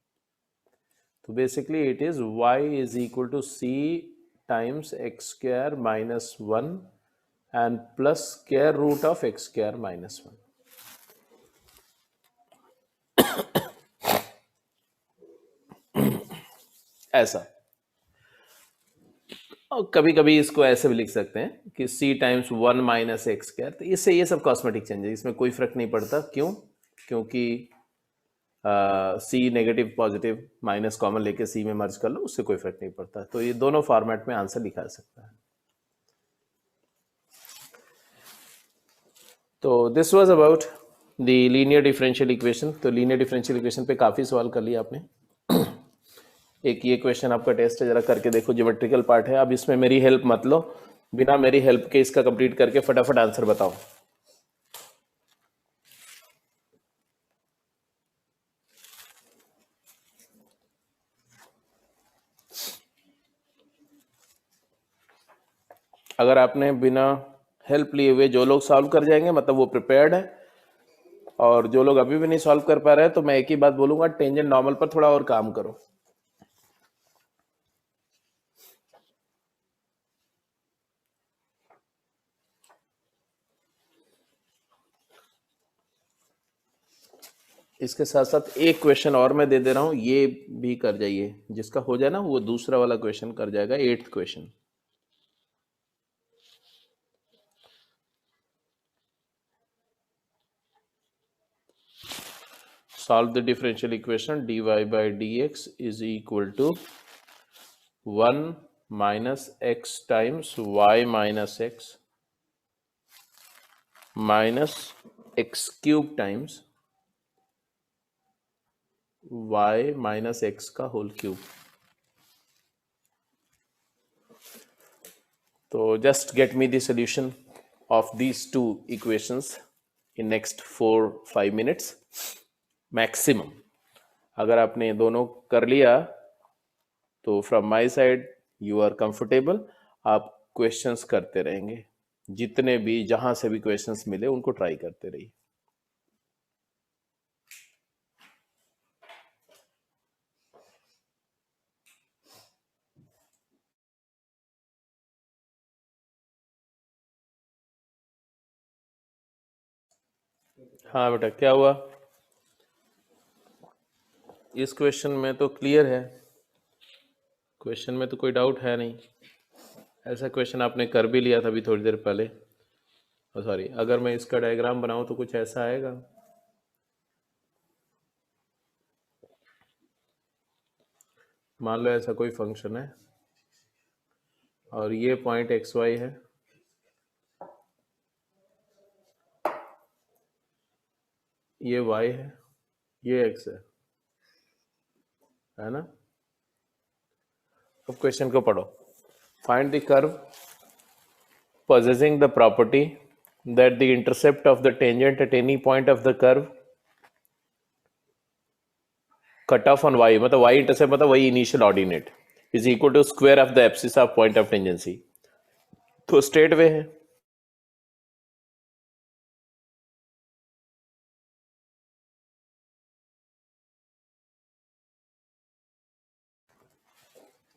तो basically it is y is equal to c times x² -1 and plus square root of x square minus 1। ऐसा। और कभी कभी इसको ऐसे भी लिख सकते हैं कि c times 1 minus x square. तो इससे ये सब कॉस्मेटिक चेंज है, इसमें कोई फर्क नहीं पड़ता। क्यों? क्योंकि सी नेगेटिव पॉजिटिव माइनस कॉमन लेके सी में मर्ज कर लो, उससे कोई फर्क नहीं पड़ता। तो ये दोनों फॉर्मेट में आंसर लिखा जा सकता है। तो this was about the linear differential equation. तो लीनियर डिफरेंशियल इक्वेशन पे काफ़ी सवाल कर लिया आपने। एक ये क्वेश्चन आपका टेस्ट है, जरा करके देखो, ज्योमेट्रिकल पार्ट है। अब इसमें मेरी हेल्प मत लो, बिना मेरी हेल्प के इसका कंप्लीट करके फटाफट आंसर बताओ। अगर आपने बिना हेल्प लिए हुए जो लोग सॉल्व कर जाएंगे मतलब वो प्रिपेयर्ड है, और जो लोग अभी भी नहीं सॉल्व कर पा रहे हैं तो मैं एक ही बात बोलूंगा, टेंजेंट नॉर्मल पर थोड़ा और काम करो। इसके साथ साथ एक क्वेश्चन और मैं दे दे रहा हूं, ये भी कर जाइए। जिसका हो जाए ना वो दूसरा वाला क्वेश्चन कर जाएगा, 8th question. Solve the differential equation dy by dx is equal to 1 minus x times y minus x minus x cube times y minus x का होल क्यूब। तो just get me the solution of these two equations in next 4-5 minutes maximum। अगर आपने दोनों कर लिया तो from my side you are comfortable. आप क्वेश्चंस करते रहेंगे, जितने भी जहां से भी क्वेश्चंस मिले उनको ट्राई करते रहिए। हाँ बेटा, क्या हुआ? इस क्वेश्चन में तो क्लियर है, क्वेश्चन में तो कोई डाउट है नहीं। ऐसा क्वेश्चन आपने कर भी लिया था अभी थोड़ी देर पहले। सॉरी, अगर मैं इसका डायग्राम बनाऊं तो कुछ ऐसा आएगा। मान लो ऐसा कोई फंक्शन है और ये पॉइंट एक्स वाई है, ये y है, ये x है ना? अब क्वेश्चन को पढ़ो। Find the curve possessing the property that the intercept of the tangent at any point of the curve cut off on y, मतलब y intercept मतलब वही initial ordinate, is equal to square of the abscissa of point of tangency. तो स्ट्रेट वे है।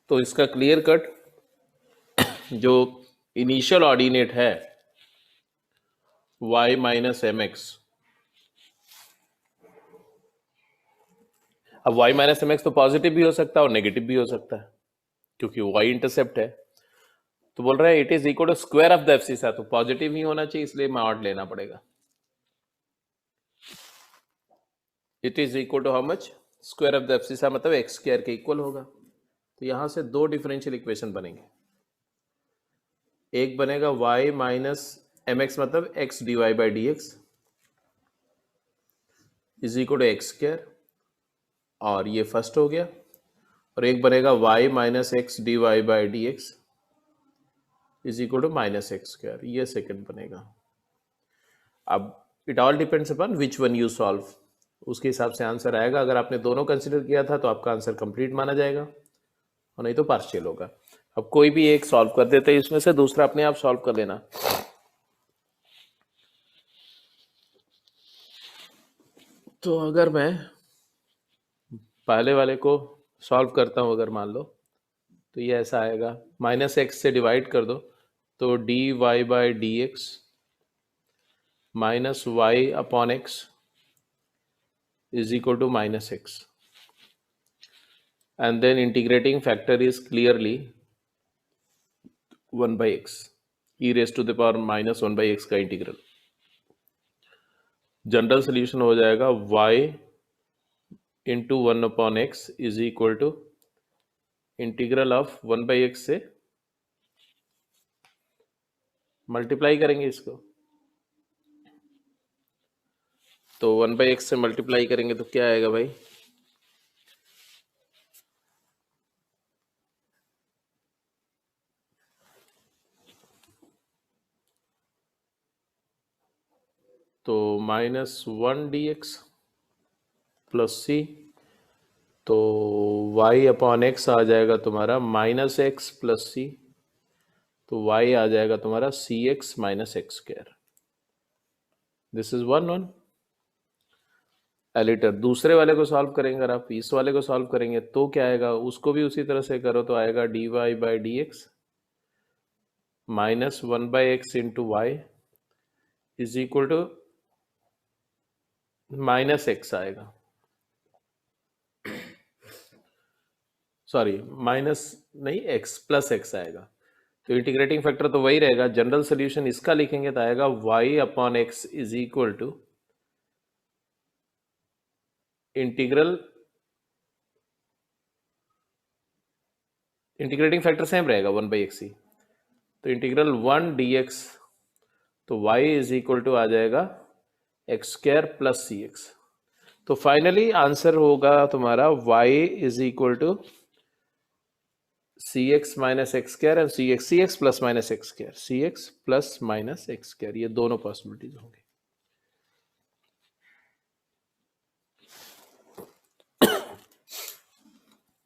तो इसका क्लियर कट जो इनिशियल ऑर्डिनेट है y माइनस एम एक्स। अब y माइनस एम एक्स तो पॉजिटिव भी हो सकता है और नेगेटिव भी हो सकता है, क्योंकि y इंटरसेप्ट है। तो बोल रहा है it is equal to square of the abscissa, तो पॉजिटिव ही होना चाहिए, इसलिए मैं ऑड लेना पड़ेगा। It is equal to how much? Square of the abscissa मतलब एक्स स्क्वायर के इक्वल होगा। तो यहां से दो डिफरेंशियल इक्वेशन बनेंगे। एक बनेगा y माइनस एम एक्स मतलब x dy by d x is equal to x square, और ये फर्स्ट हो गया। और एक बनेगा y minus x d y by d x is equal to minus x square, ये सेकेंड बनेगा। अब it all depends upon which one you solve, उसके हिसाब से आंसर आएगा। अगर आपने दोनों कंसिडर किया था तो आपका आंसर कंप्लीट माना जाएगा, और नहीं तो पार्शियल होगा। अब कोई भी एक सॉल्व कर देते हैं इसमें से, दूसरा अपने आप सॉल्व कर लेना। तो अगर मैं पहले वाले को सॉल्व करता हूं, अगर मान लो, तो ये ऐसा आएगा, माइनस एक्स से डिवाइड कर दो तो dy by d x minus y upon x is equal to minus x, and then integrating factor is clearly 1 by x, e raised to the power minus 1 by x का इंटीग्रल। जनरल सोल्यूशन हो जाएगा y into 1 upon x is equal to integral of 1 by x से मल्टीप्लाई करेंगे इसको, तो 1 बाई एक्स से मल्टीप्लाई करेंगे तो क्या आएगा भाई, तो -1 dx प्लस सी, तो y अपॉन एक्स आ जाएगा तुम्हारा -x प्लस सी, तो y आ जाएगा तुम्हारा cx minus x square. This is 1 एलिटर। दूसरे वाले को सॉल्व करेंगे, अगर आप इस वाले को सॉल्व करेंगे तो क्या आएगा, उसको भी उसी तरह से करो तो आएगा dy by d x minus 1 by x into y is equal to minus x आएगा, सॉरी माइनस नहीं, एक्स प्लस एक्स आएगा। तो इंटीग्रेटिंग फैक्टर तो वही रहेगा, जनरल सोल्यूशन इसका लिखेंगे तो आएगा y upon x is equal to integral, integrating factor same रहेगा 1 बाई एक्स ही, तो इंटीग्रल 1 dx, तो y इज इक्वल टू आ जाएगा x square plus c x. तो फाइनली आंसर होगा तुम्हारा y is equal to c x minus x square and c x plus minus x square, c x plus minus x square, ये दोनों पॉसिबिलिटीज होंगी।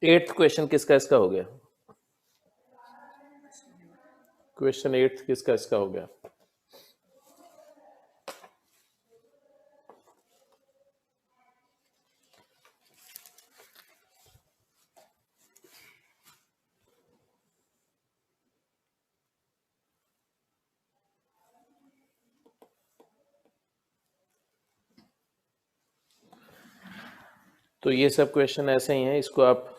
एट्थ क्वेश्चन किसका इसका हो गया, क्वेश्चन एट्थ किसका इसका हो गया, तो ये सब क्वेश्चन ऐसे ही हैं, इसको आप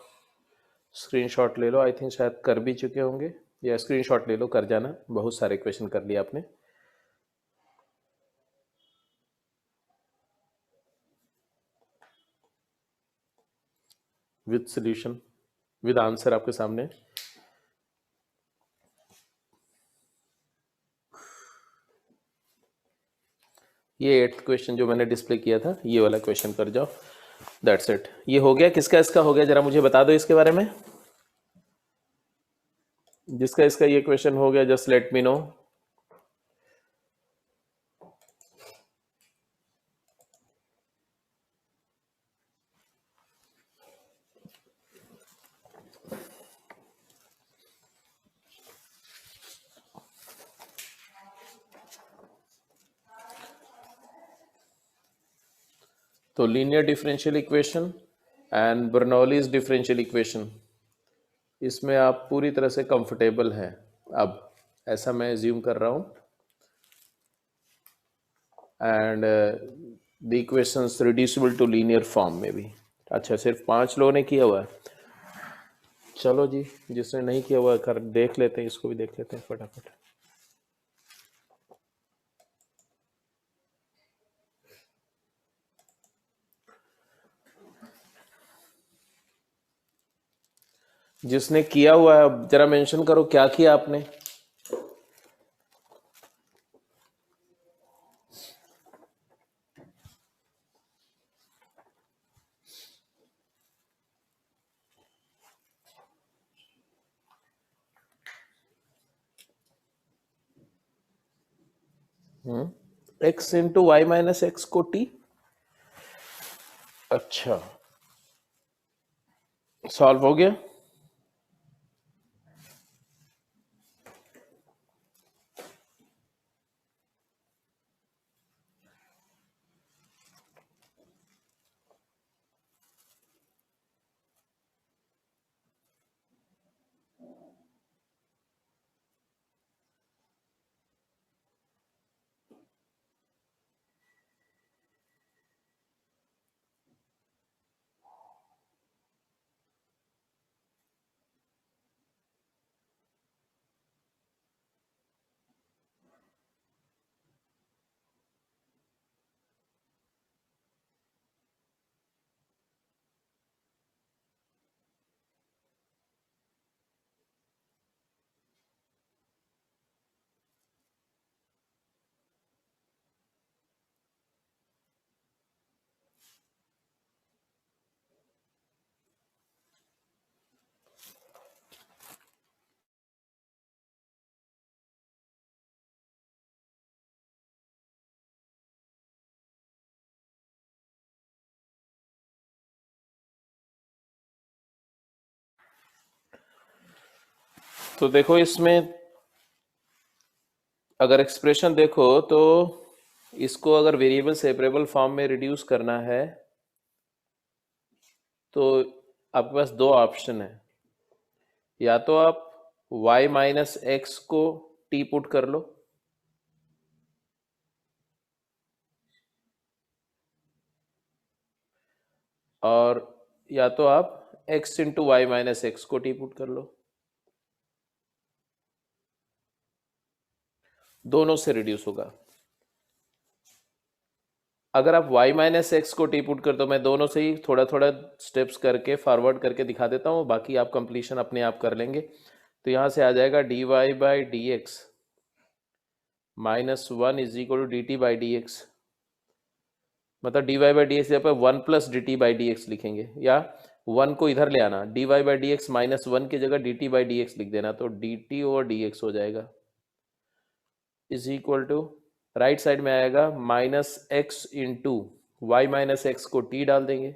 स्क्रीनशॉट ले लो, आई थिंक शायद कर भी चुके होंगे, या स्क्रीनशॉट ले लो, कर जाना, बहुत सारे क्वेश्चन कर लिए आपने। विद सॉल्यूशन, विद आंसर आपके सामने। ये एट्थ क्वेश्चन जो मैंने डिस्प्ले किया था, ये वाला क्वेश्चन कर जाओ, दैट्स इट। ये हो गया, किसका इसका हो गया, जरा मुझे बता दो इसके बारे में, जिसका इसका ये क्वेश्चन हो गया जस्ट लेट मी नो। तो linear differential equation and Bernoulli's differential equation, इसमें आप पूरी तरह से कंफर्टेबल हैं अब, ऐसा मैं एज्यूम कर रहा हूं, and the equations reducible to linear form में भी। अच्छा, सिर्फ 5 लोगों ने किया हुआ है, चलो जी, जिसने नहीं किया हुआ कर देख लेते हैं, इसको भी देख लेते हैं फटाफट। जिसने किया हुआ है जरा मेंशन करो क्या किया आपने। x into y minus x को t, अच्छा सॉल्व हो गया। तो देखो इसमें अगर एक्सप्रेशन देखो तो इसको अगर वेरिएबल सेपरेबल फॉर्म में रिड्यूस करना है तो आपके पास दो ऑप्शन है। या तो आप y माइनस एक्स को t पुट कर लो, और या तो आप x into y minus x को t पुट कर लो। दोनों से रिड्यूस होगा। अगर आप y माइनस एक्स को t पुट कर दो, मैं दोनों से ही थोड़ा थोड़ा स्टेप्स करके फॉरवर्ड करके दिखा देता हूँ, बाकी आप कंप्लीशन अपने आप कर लेंगे। तो यहाँ से आ जाएगा dy by d x minus one is equal to d t by d x, मतलब d y by d x यहाँ पर one plus d t by d x लिखेंगे, या वन को इधर ले आना, d y by d x minus one की जगह d t by d x लिख देना, तो d t over d x हो जाएगा is equal to right side में आएगा minus x into y minus x को टी डाल देंगे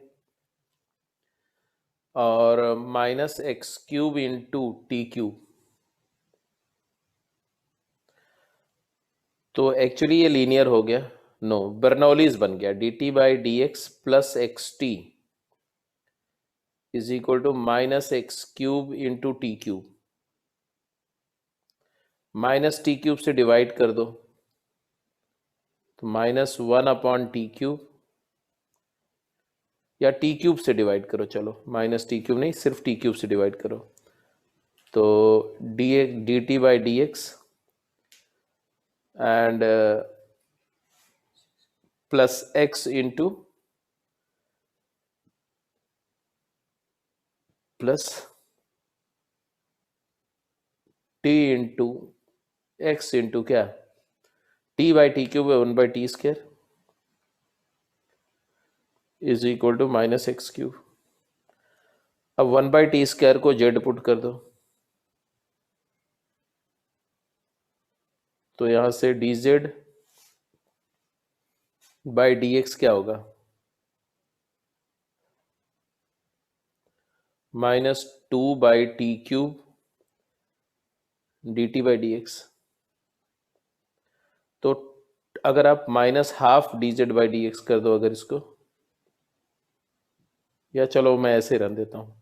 और minus x cube into t cube. तो एक्चुअली ये लीनियर हो गया, नो बर्नौलीज बन गया, d t by d x plus x t is equal to minus x cube into t cube. Minus t cube से डिवाइड कर दो तो minus one upon t cube, या टी क्यूब से डिवाइड करो, चलो माइनस टी क्यूब नहीं, सिर्फ टी क्यूब से डिवाइड करो, तो d t by d x and plus x into plus t into x into क्या, टी बाई टी क्यूब है one by t square is equal to minus x cube. अब वन बाई टी स्क्वायर को जेड पुट कर दो, तो यहां से d z by d x क्या होगा, minus two by t cube d t by d x. तो अगर आप minus half D z by d x कर दो अगर इसको, या चलो मैं ऐसे रन देता हूं,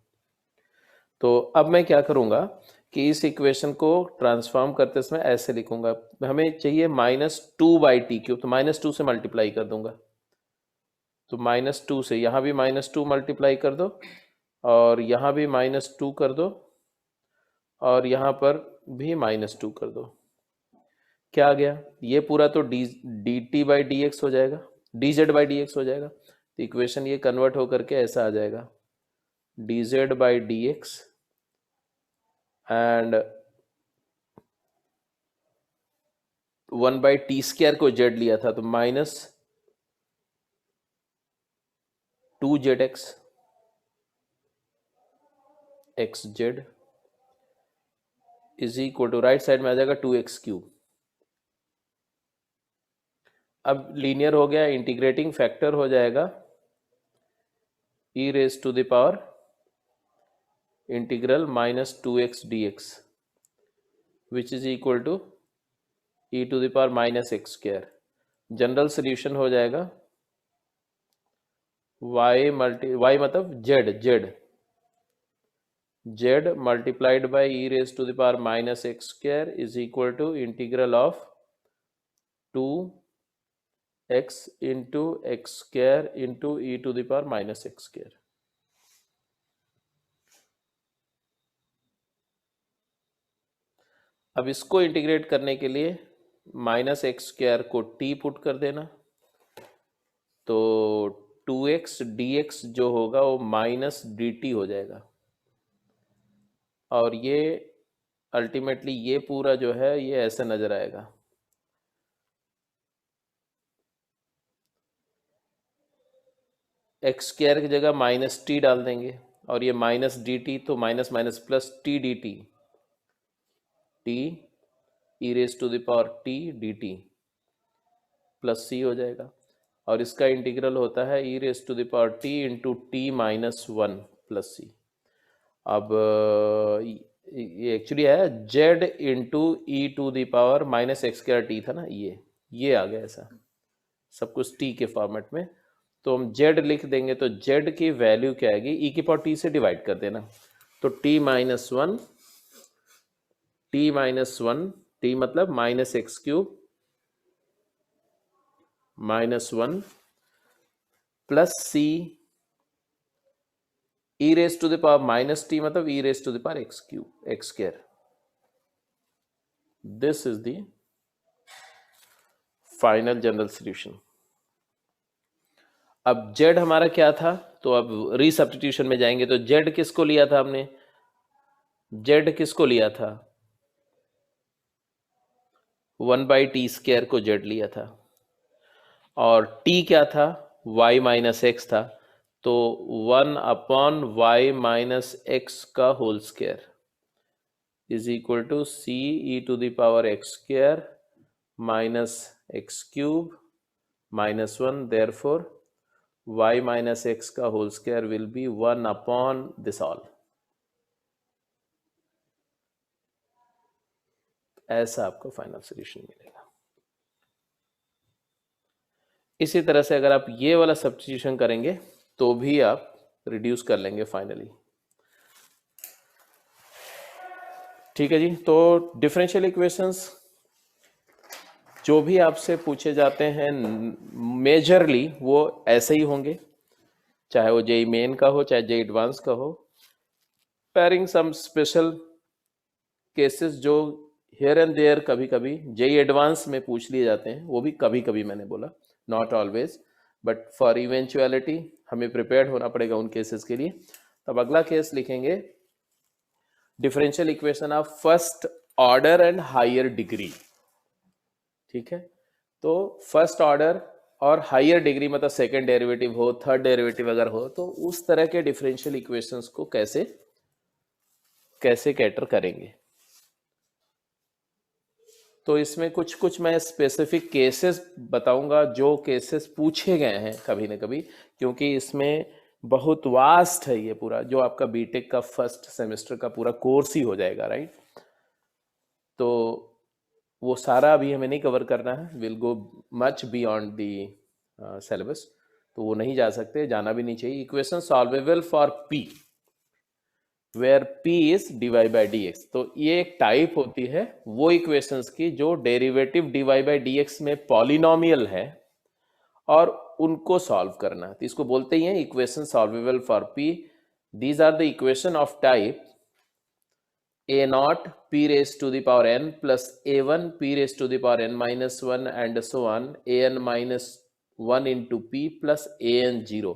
तो अब मैं क्या करूंगा कि इस इक्वेशन को ट्रांसफॉर्म करते समय ऐसे लिखूंगा, हमें चाहिए minus two by t cube, तो माइनस टू से मल्टीप्लाई कर दूंगा, तो माइनस टू से यहाँ भी माइनस टू मल्टीप्लाई कर दो और यहाँ भी माइनस टू कर दो और यहाँ पर भी माइनस टू कर दो। क्या आ गया, ये पूरा तो d t by d x हो जाएगा, d z by d x हो जाएगा, तो इक्वेशन ये कन्वर्ट होकर के ऐसा आ जाएगा d z by d x and one by t square को जेड लिया था तो minus two z x x z is equal to right side में आ जाएगा टू एक्स क्यूब। अब लीनियर हो गया, इंटीग्रेटिंग फैक्टर हो जाएगा e raise to the power integral minus two x d x which is equal to e to the power minus x square. General solution हो जाएगा y मतलब z multiplied by e raise to the power minus x square is equal to integral of two x into x square into e to the power minus x square. अब इसको इंटीग्रेट करने के लिए माइनस एक्स स्क्वायर को t पुट कर देना, तो टू एक्स डी एक्स जो होगा वो माइनस डी टी हो जाएगा, और ये अल्टीमेटली ये पूरा जो है ये ऐसे नजर आएगा, एक्स स्क्वायर की जगह माइनस टी डाल देंगे और ये माइनस डी टी, तो minus minus plus t d t, t e raise to the power t d t plus c हो जाएगा, और इसका इंटीग्रल होता है e raise to the power t into t minus one plus c. अब ये एक्चुअली आया z into e to the power minus x square t था ना, ये आ गया ऐसा सब कुछ टी के फॉर्मेट में। तो हम जेड लिख देंगे तो जेड की वैल्यू क्या आएगी, ई की पावर टी से डिवाइड कर देना, तो टी माइनस वन, टी मतलब minus x cube minus one plus c e raise to the power minus t मतलब e raise to the power x cube x square. This is the final general solution. अब z हमारा क्या था, तो अब रीसब्स्टिट्यूशन में जाएंगे तो z किसको लिया था हमने, z किसको लिया था, 1/t² को z लिया था, और t क्या था, y माइनस एक्स था, तो 1/y माइनस एक्स का whole square is equal to c e to the power x square minus x cube minus one, therefore y minus x का होल स्क्वायर विल बी 1/दिस ऑल। ऐसा आपको फाइनल सॉल्यूशन मिलेगा। इसी तरह से अगर आप ये वाला सब्स्टिट्यूशन करेंगे तो भी आप रिड्यूस कर लेंगे फाइनली। ठीक है जी, तो डिफरेंशियल इक्वेशंस जो भी आपसे पूछे जाते हैं मेजरली वो ऐसे ही होंगे, चाहे वो जेई मेन का हो चाहे जेई एडवांस का हो, पैरिंग सम स्पेशल केसेस जो हियर एंड देयर कभी कभी जेई एडवांस में पूछ लिए जाते हैं, वो भी कभी कभी मैंने बोला, not always, but for eventuality हमें प्रिपेयर्ड होना पड़ेगा उन केसेस के लिए। तब अगला केस लिखेंगे differential equation of first order and higher degree. ठीक है, तो फर्स्ट ऑर्डर और हायर डिग्री मतलब सेकेंड डेरिवेटिव हो, थर्ड डेरिवेटिव अगर हो, तो उस तरह के डिफरेंशियल इक्वेशंस को कैसे कैटर करेंगे। तो इसमें कुछ कुछ मैं स्पेसिफिक केसेस बताऊंगा जो केसेस पूछे गए हैं कभी ना कभी, क्योंकि इसमें बहुत वास्ट है ये पूरा, जो आपका बीटेक का फर्स्ट सेमेस्टर का पूरा कोर्स ही हो जाएगा, राइट। तो वो सारा अभी हमें नहीं कवर करना है, will go much beyond the syllabus, तो वो नहीं जा सकते, जाना भी नहीं चाहिए। Equation solvable for p where p is dy by d x, तो ये एक टाइप होती है वो इक्वेशंस की जो derivative dy by d x में पॉलिनोमियल है और उनको सॉल्व करना, तो इसको बोलते ही हैं equation solvable for p। These are the equation of type a naught p raised to the power n plus a1 p raised to the power n minus 1 and so on an minus 1 into p plus an 0।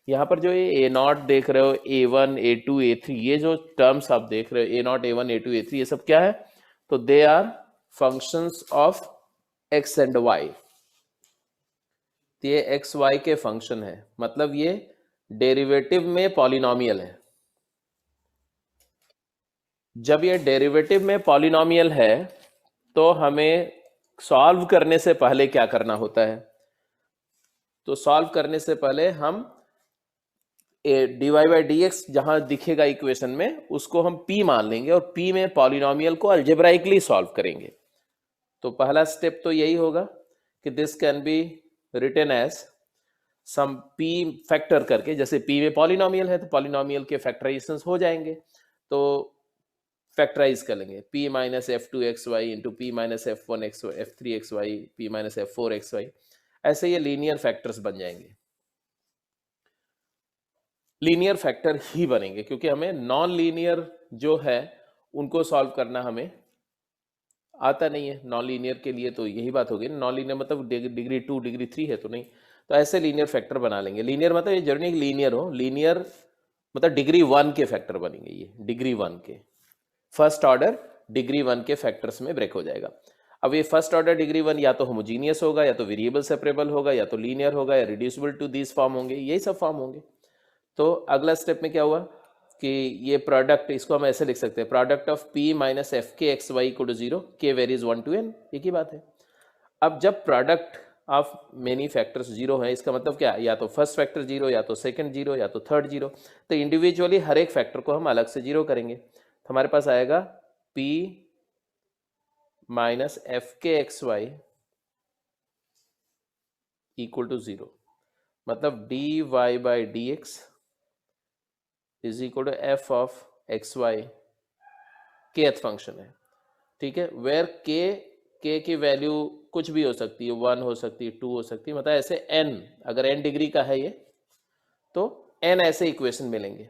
यहाँ पर जो ये a नॉट देख रहे हो, a1 a2 a3, ये जो टर्म्स आप देख रहे हो a not a1 a2 a3, ये सब क्या है, तो they are functions of x and y। तो ये x y के फंक्शन है, मतलब ये डेरिवेटिव में पॉलिनोमियल है। जब ये डेरिवेटिव में पॉलिनोमियल है तो हमें सॉल्व करने से पहले क्या करना होता है, तो सॉल्व करने से पहले हम dy बाई डी एक्स जहां दिखेगा इक्वेशन में उसको हम p मान लेंगे और p में पॉलिनोमियल को अलजेब्राइकली सॉल्व करेंगे। तो पहला स्टेप तो यही होगा कि this can be written as some p factor करके, जैसे p में पॉलिनोमियल है तो पॉलिनोमियल के फैक्टराइजेशंस हो जाएंगे, तो फैक्टराइज कर लेंगे p minus f two x y into p minus f one x f three x y p minus f four x y, ऐसे ये लीनियर फैक्टर्स बन जाएंगे। लीनियर फैक्टर ही बनेंगे क्योंकि हमें नॉन लीनियर जो है उनको सॉल्व करना हमें आता नहीं है। नॉन लीनियर के लिए तो यही बात होगी, नॉन लीनियर मतलब डिग्री 2 डिग्री 3 है तो नहीं, तो ऐसे लीनियर फैक्टर बना लेंगे। लीनियर मतलब ये जरूरी नहीं लीनियर हो, लीनियर मतलब डिग्री 1 के फैक्टर बनेंगे, ये डिग्री 1 के फर्स्ट ऑर्डर डिग्री 1 के फैक्टर्स में ब्रेक हो जाएगा। अब ये फर्स्ट ऑर्डर डिग्री 1 या तो होमोजीनियस होगा या तो वेरिएबल सेपरेबल होगा या तो लीनियर होगा या रिड्यूसिबल टू दिस फॉर्म होंगे, यही सब फॉर्म होंगे। तो अगला स्टेप में क्या हुआ कि ये प्रोडक्ट, इसको हम ऐसे लिख सकते हैं product of p minus f k x y equal to 0 के वेरीज 1 to n, एक ही बात है। अब जब प्रोडक्ट ऑफ मेनी फैक्टर्स 0 है, इसका मतलब क्या, या तो फर्स्ट फैक्टर 0 या तो सेकंड 0 या तो थर्ड 0, तो इंडिविजुअली हर एक फैक्टर को हम अलग से 0 करेंगे। तो हमारे पास आएगा p minus f k x y equal to 0, मतलब d y by d x is equal to f of x y, kth function है, ठीक है, वेयर के की वैल्यू कुछ भी हो सकती है, 1 हो सकती है, 2 हो सकती है, मतलब ऐसे n, अगर n डिग्री का है ये तो n ऐसे इक्वेशन मिलेंगे।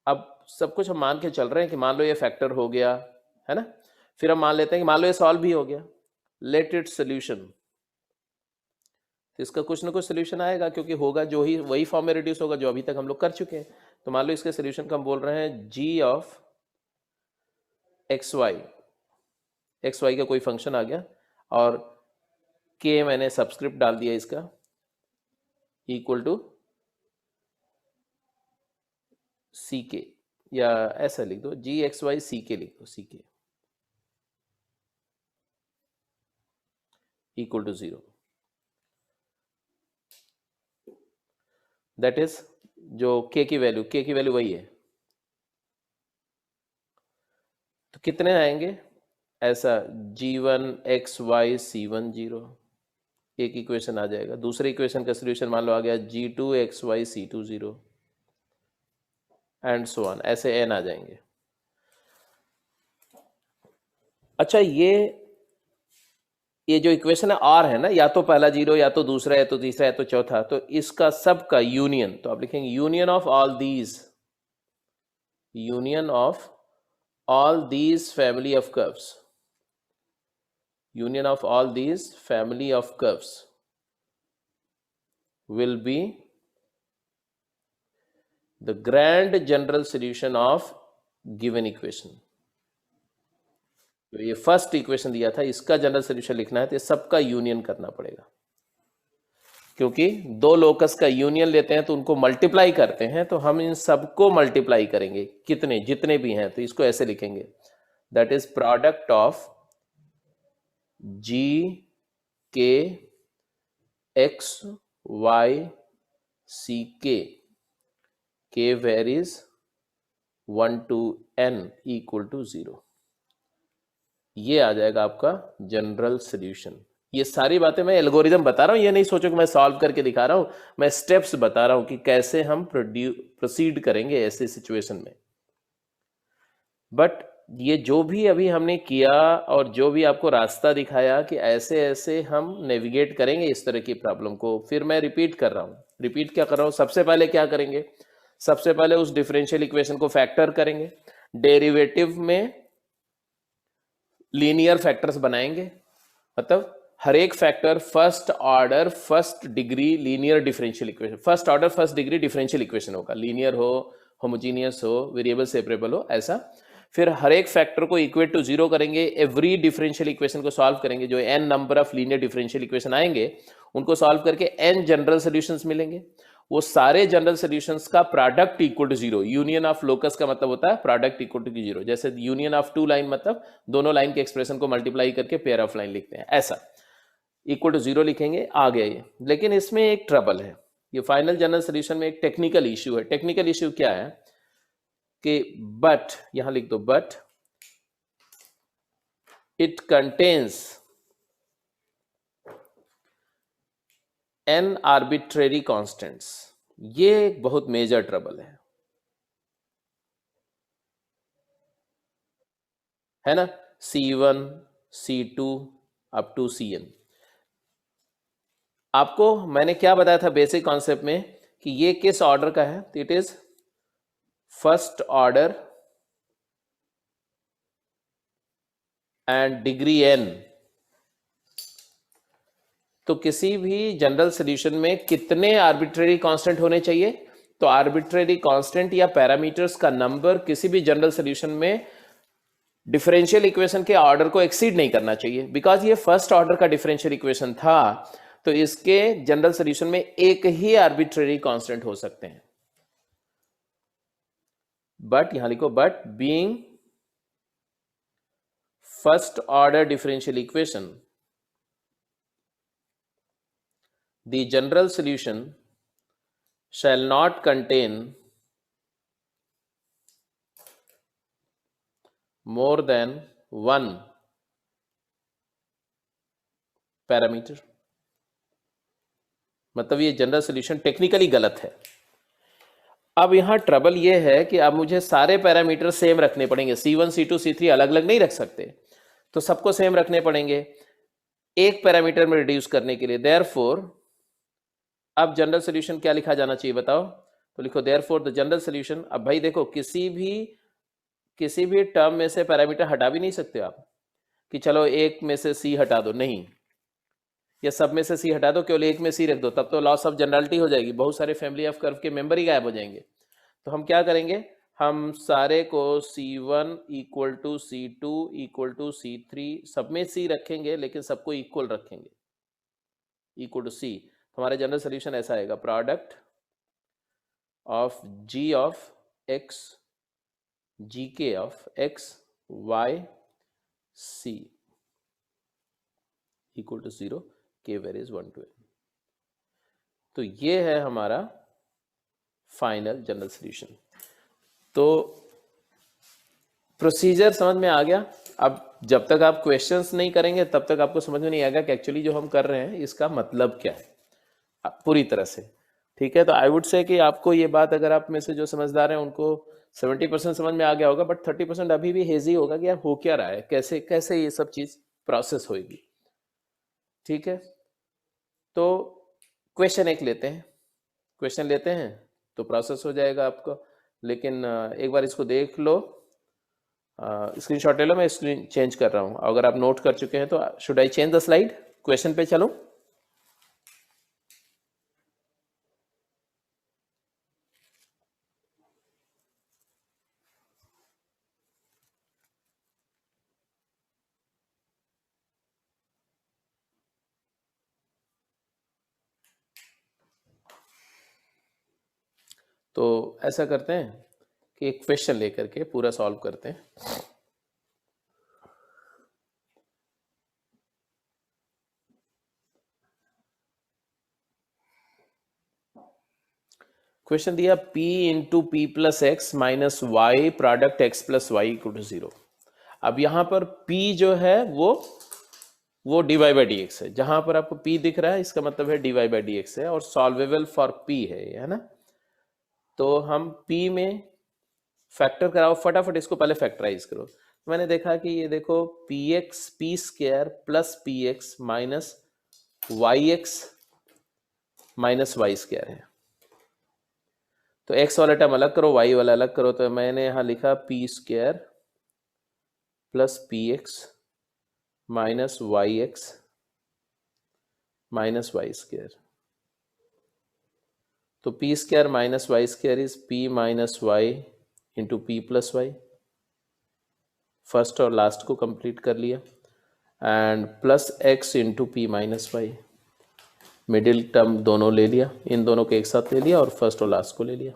अब सब कुछ हम मान के चल रहे हैं कि मान लो ये फैक्टर हो गया है ना, फिर हम मान लेते हैं कि मान लो ये सॉल्व भी हो गया, लेट इट सोल्यूशन, तो इसका कुछ ना कुछ सोल्यूशन आएगा, क्योंकि होगा जो ही वही फॉर्म में रिड्यूस होगा जो अभी तक हम लोग कर चुके हैं। तो मान लो इसके सोल्यूशन का हम बोल रहे हैं g ऑफ एक्स वाई का कोई फंक्शन आ गया और k मैंने सबस्क्रिप्ट डाल दिया इसका, इक्वल टू सी के, या ऐसा लिख दो जी एक्स वाई सी के लिख दो, सी के इक्वल टू 0, दैट इज जो k की वैल्यू वही है। तो कितने आएंगे ऐसा, g1 एक्स वाई c1 0, एक इक्वेशन आ जाएगा। दूसरे इक्वेशन का सोल्यूशन मान लो आ गया g2 x y c2 0 and so on, ऐसे n आ जाएंगे। अच्छा, ये जो इक्वेशन है r है ना, या तो पहला 0 या तो दूसरा या तो तीसरा या तो चौथा, तो इसका सबका यूनियन, तो आप लिखेंगे union of all these family of curves, union of all these family of curves will be the grand general solution of given equation। तो ये फर्स्ट इक्वेशन दिया था, इसका जनरल सोल्यूशन लिखना है तो सबका यूनियन करना पड़ेगा, क्योंकि दो लोकस का यूनियन लेते हैं तो उनको मल्टीप्लाई करते हैं, तो हम इन सबको मल्टीप्लाई करेंगे, कितने जितने भी हैं, तो इसको ऐसे लिखेंगे, that is product of g k x y c k varies 1 to n equal to 0। ये आ जाएगा आपका जनरल सोल्यूशन। ये सारी बातें मैं एल्गोरिदम बता रहा हूं, ये नहीं सोचो कि मैं सॉल्व करके दिखा रहा हूं, मैं स्टेप्स बता रहा हूं कि कैसे हम प्रोसीड करेंगे ऐसे सिचुएशन में। बट ये जो भी अभी हमने किया और जो भी आपको रास्ता दिखाया कि ऐसे ऐसे हम नेविगेट करेंगे इस तरह की प्रॉब्लम को, फिर मैं रिपीट कर रहा हूं, रिपीट क्या कर रहा हूं, सबसे पहले क्या करेंगे, सबसे पहले उस डिफरेंशियल इक्वेशन को फैक्टर करेंगे, डेरिवेटिव में लीनियर फैक्टर्स बनाएंगे, मतलब हर एक factor first order first degree linear differential equation, first order first degree differential equation होगा, लीनियर हो, होमोजीनियस हो, वेरिएबल सेपरेबल हो, ऐसा। फिर हर एक फैक्टर को इक्वेट टू 0 करेंगे, एवरी डिफरेंशियल इक्वेशन को सॉल्व करेंगे, जो n number of linear differential equation आएंगे उनको सॉल्व करके n जनरल सॉल्यूशंस मिलेंगे, वो सारे जनरल सॉल्यूशंस का product equal to 0, union of locus का मतलब होता है प्रोडक्ट इक्वल टू 0, जैसे यूनियन ऑफ टू लाइन मतलब दोनों लाइन के एक्सप्रेशन को मल्टीप्लाई करके पेयर ऑफ लाइन लिखते हैं, ऐसा इक्वल टू 0 लिखेंगे, आ गया ये। लेकिन इसमें एक ट्रबल है, ये फाइनल जनरल सॉल्यूशन में एक टेक्निकल इश्यू है। टेक्निकल इश्यू क्या है कि बट, यहां लिख दो but it contains n arbitrary constants, ये एक बहुत मेजर ट्रबल है ना, C1 C2 up to Cn। आपको मैंने क्या बताया था बेसिक कॉन्सेप्ट में कि ये किस ऑर्डर का है, it is first order and degree n। तो किसी भी जनरल सॉल्यूशन में कितने आर्बिट्रेरी कांस्टेंट होने चाहिए, तो आर्बिट्रेरी कांस्टेंट या पैरामीटर्स का नंबर किसी भी जनरल सॉल्यूशन में डिफरेंशियल इक्वेशन के ऑर्डर को एक्सीड नहीं करना चाहिए, बिकॉज ये फर्स्ट ऑर्डर का डिफरेंशियल इक्वेशन था, तो इसके जनरल सॉल्यूशन में एक ही आर्बिट्रेरी कांस्टेंट हो सकते हैं। बट यहां लिखो but being first order differential equation, the general solution shall not contain more than one parameter, मतलब ये जनरल सोल्यूशन टेक्निकली गलत है। अब यहाँ ट्रबल ये है कि अब मुझे सारे पैरामीटर सेम रखने पड़ेंगे, C1 C2 C3 अलग अलग नहीं रख सकते, तो सबको सेम रखने पड़ेंगे एक पैरामीटर में रिड्यूस करने के लिए। देयरफॉर अब जनरल सोल्यूशन क्या लिखा जाना चाहिए बताओ? तो लिखो देयरफॉर द जनरल सोल्यूशन। अब भाई देखो, किसी भी टर्म में से पैरामीटर हटा भी नहीं सकते आप कि चलो एक में से सी हटा दो, नहीं, या सब में से सी हटा दो, केवल एक में सी रख दो, तब तो लॉस ऑफ जनरलिटी हो जाएगी, बहुत सारे फैमिली ऑफ कर्व के मेंबर ही गायब हो जाएंगे। तो हम क्या करेंगे, हम सारे को C1 equal to C2 equal to C3 सब में सी रखेंगे, लेकिन सबको इक्वल रखेंगे, इक्वल टू सी। तो हमारा जनरल सोल्यूशन ऐसा आएगा, product of G of X GK of X Y C equal to 0 K varies 1 to n। तो ये है हमारा फाइनल जनरल सोल्यूशन। तो प्रोसीजर समझ में आ गया। अब जब तक आप क्वेश्चंस नहीं करेंगे तब तक आपको समझ में नहीं आएगा कि एक्चुअली जो हम कर रहे हैं इसका मतलब क्या है पूरी तरह से, ठीक है। तो आई वुड से कि आपको ये बात, अगर आप में से जो समझदार हैं उनको 70% समझ में आ गया होगा, बट 30% अभी भी हेजी होगा कि यार हो क्या रहा है, कैसे कैसे ये सब चीज प्रोसेस होगी, ठीक है। तो क्वेश्चन एक लेते हैं, क्वेश्चन लेते हैं तो प्रोसेस हो जाएगा आपको। लेकिन एक बार इसको देख लो, स्क्रीनशॉट ले लो, मैं स्क्रीन चेंज कर रहा हूँ। अगर आप नोट कर चुके हैं तो should I change the slide, question पे चलो। तो ऐसा करते हैं कि एक क्वेश्चन लेकर के पूरा सॉल्व करते हैं। क्वेश्चन दिया P into p plus x minus y product x plus y equal to 0। अब यहां पर P जो है वो dy बाई डी एक्स है, जहां पर आपको P दिख रहा है इसका मतलब है dy बाई डी एक्स है, और सॉल्वेबल फॉर P है ना। तो हम P में फैक्टर कराओ, फटाफट इसको पहले फैक्टराइज करो। तो मैंने देखा कि ये देखो px p square plus px minus yx minus y square है। तो x वाला टर्म अलग करो, y वाला अलग करो, तो मैंने यहाँ लिखा p square plus px minus yx minus y square. तो p square minus y square is p minus y into p plus y, first और लास्ट को कंप्लीट कर लिया, and plus x into p minus y, middle term दोनों ले लिया, इन दोनों को एक साथ ले लिया और फर्स्ट और लास्ट को ले लिया।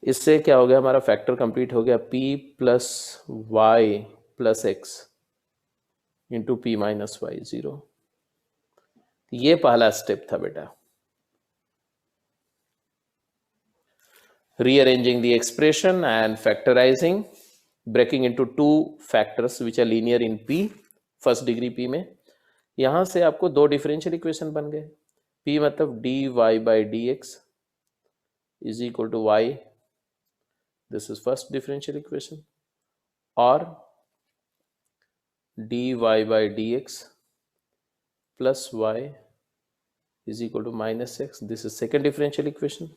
इससे क्या हो गया, हमारा फैक्टर कंप्लीट हो गया, p plus y plus x into p minus y 0। ये पहला स्टेप था बेटा, rearranging the expression and factorizing, breaking into two factors which are linear in P, first degree P में। यहां से आपको दो डिफरेंशियल इक्वेशन बन गए, P मतलब dy by d x is equal to y, this is first differential equation, और dy by d x plus y is equal to minus x, this is second differential equation.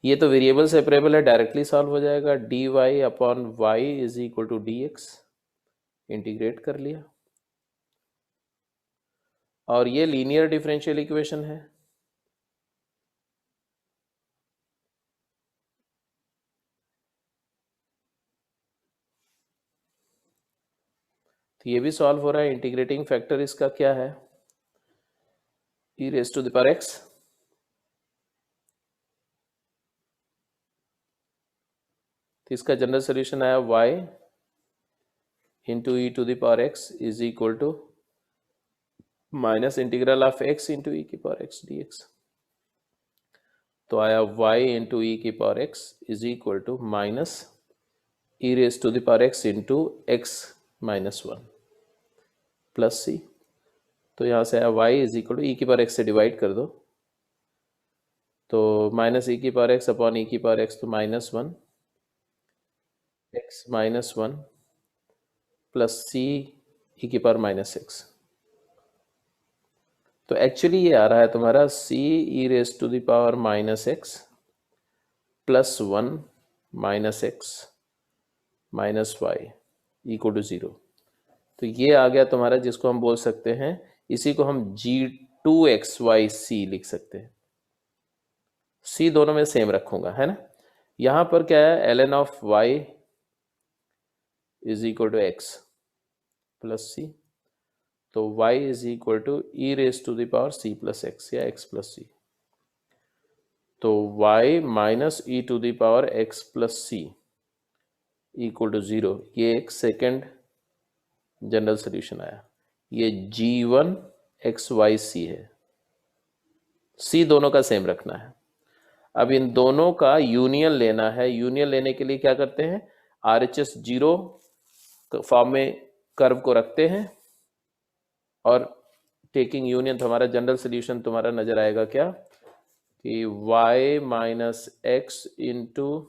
ये तो वेरिएबल सेपरेबल है, डायरेक्टली सॉल्व हो जाएगा, dy upon y is equal to d x, integrate कर लिया, और ये लीनियर डिफरेंशियल इक्वेशन है। तो ये भी सॉल्व हो रहा है, इंटीग्रेटिंग फैक्टर इसका क्या है, e raise to the power x, तो इसका जनरल सोल्यूशन आया y into e to the power x is equal to minus integral of x into e की पावर x dx। तो आया y इंटू ई की power x is equal to minus e raise to the power x into x minus one plus c. तो यहाँ से आया y is equal to e की पावर एक्स से डिवाइड कर दो, तो माइनस ई की पावर एक्स अपॉन ई की पावर एक्स, तो minus one x minus one plus c e की पावर माइनस एक्स। तो एक्चुअली ये आ रहा है तुम्हारा c e raise to the power minus x plus one minus x minus y equal to zero. तो ये आ गया तुम्हारा, जिसको हम बोल सकते हैं, इसी को हम G2XYC लिख सकते हैं। सी दोनों में सेम रखूंगा, है ना। यहां पर क्या है, ln of y is equal to x plus c, तो y is equal to e raise to the power c plus x या x प्लस सी। तो y minus e to the power x plus c equal to zero. ये एक सेकेंड जनरल सोल्यूशन आया। ये G1XYC है, C दोनों का सेम रखना है। अब इन दोनों का यूनियन लेना है। यूनियन लेने के लिए क्या करते हैं, RHS जीरो फॉर्म में कर्व को रखते हैं और टेकिंग यूनियन, तो हमारा जनरल सोल्यूशन तुम्हारा नजर आएगा क्या, कि y minus x into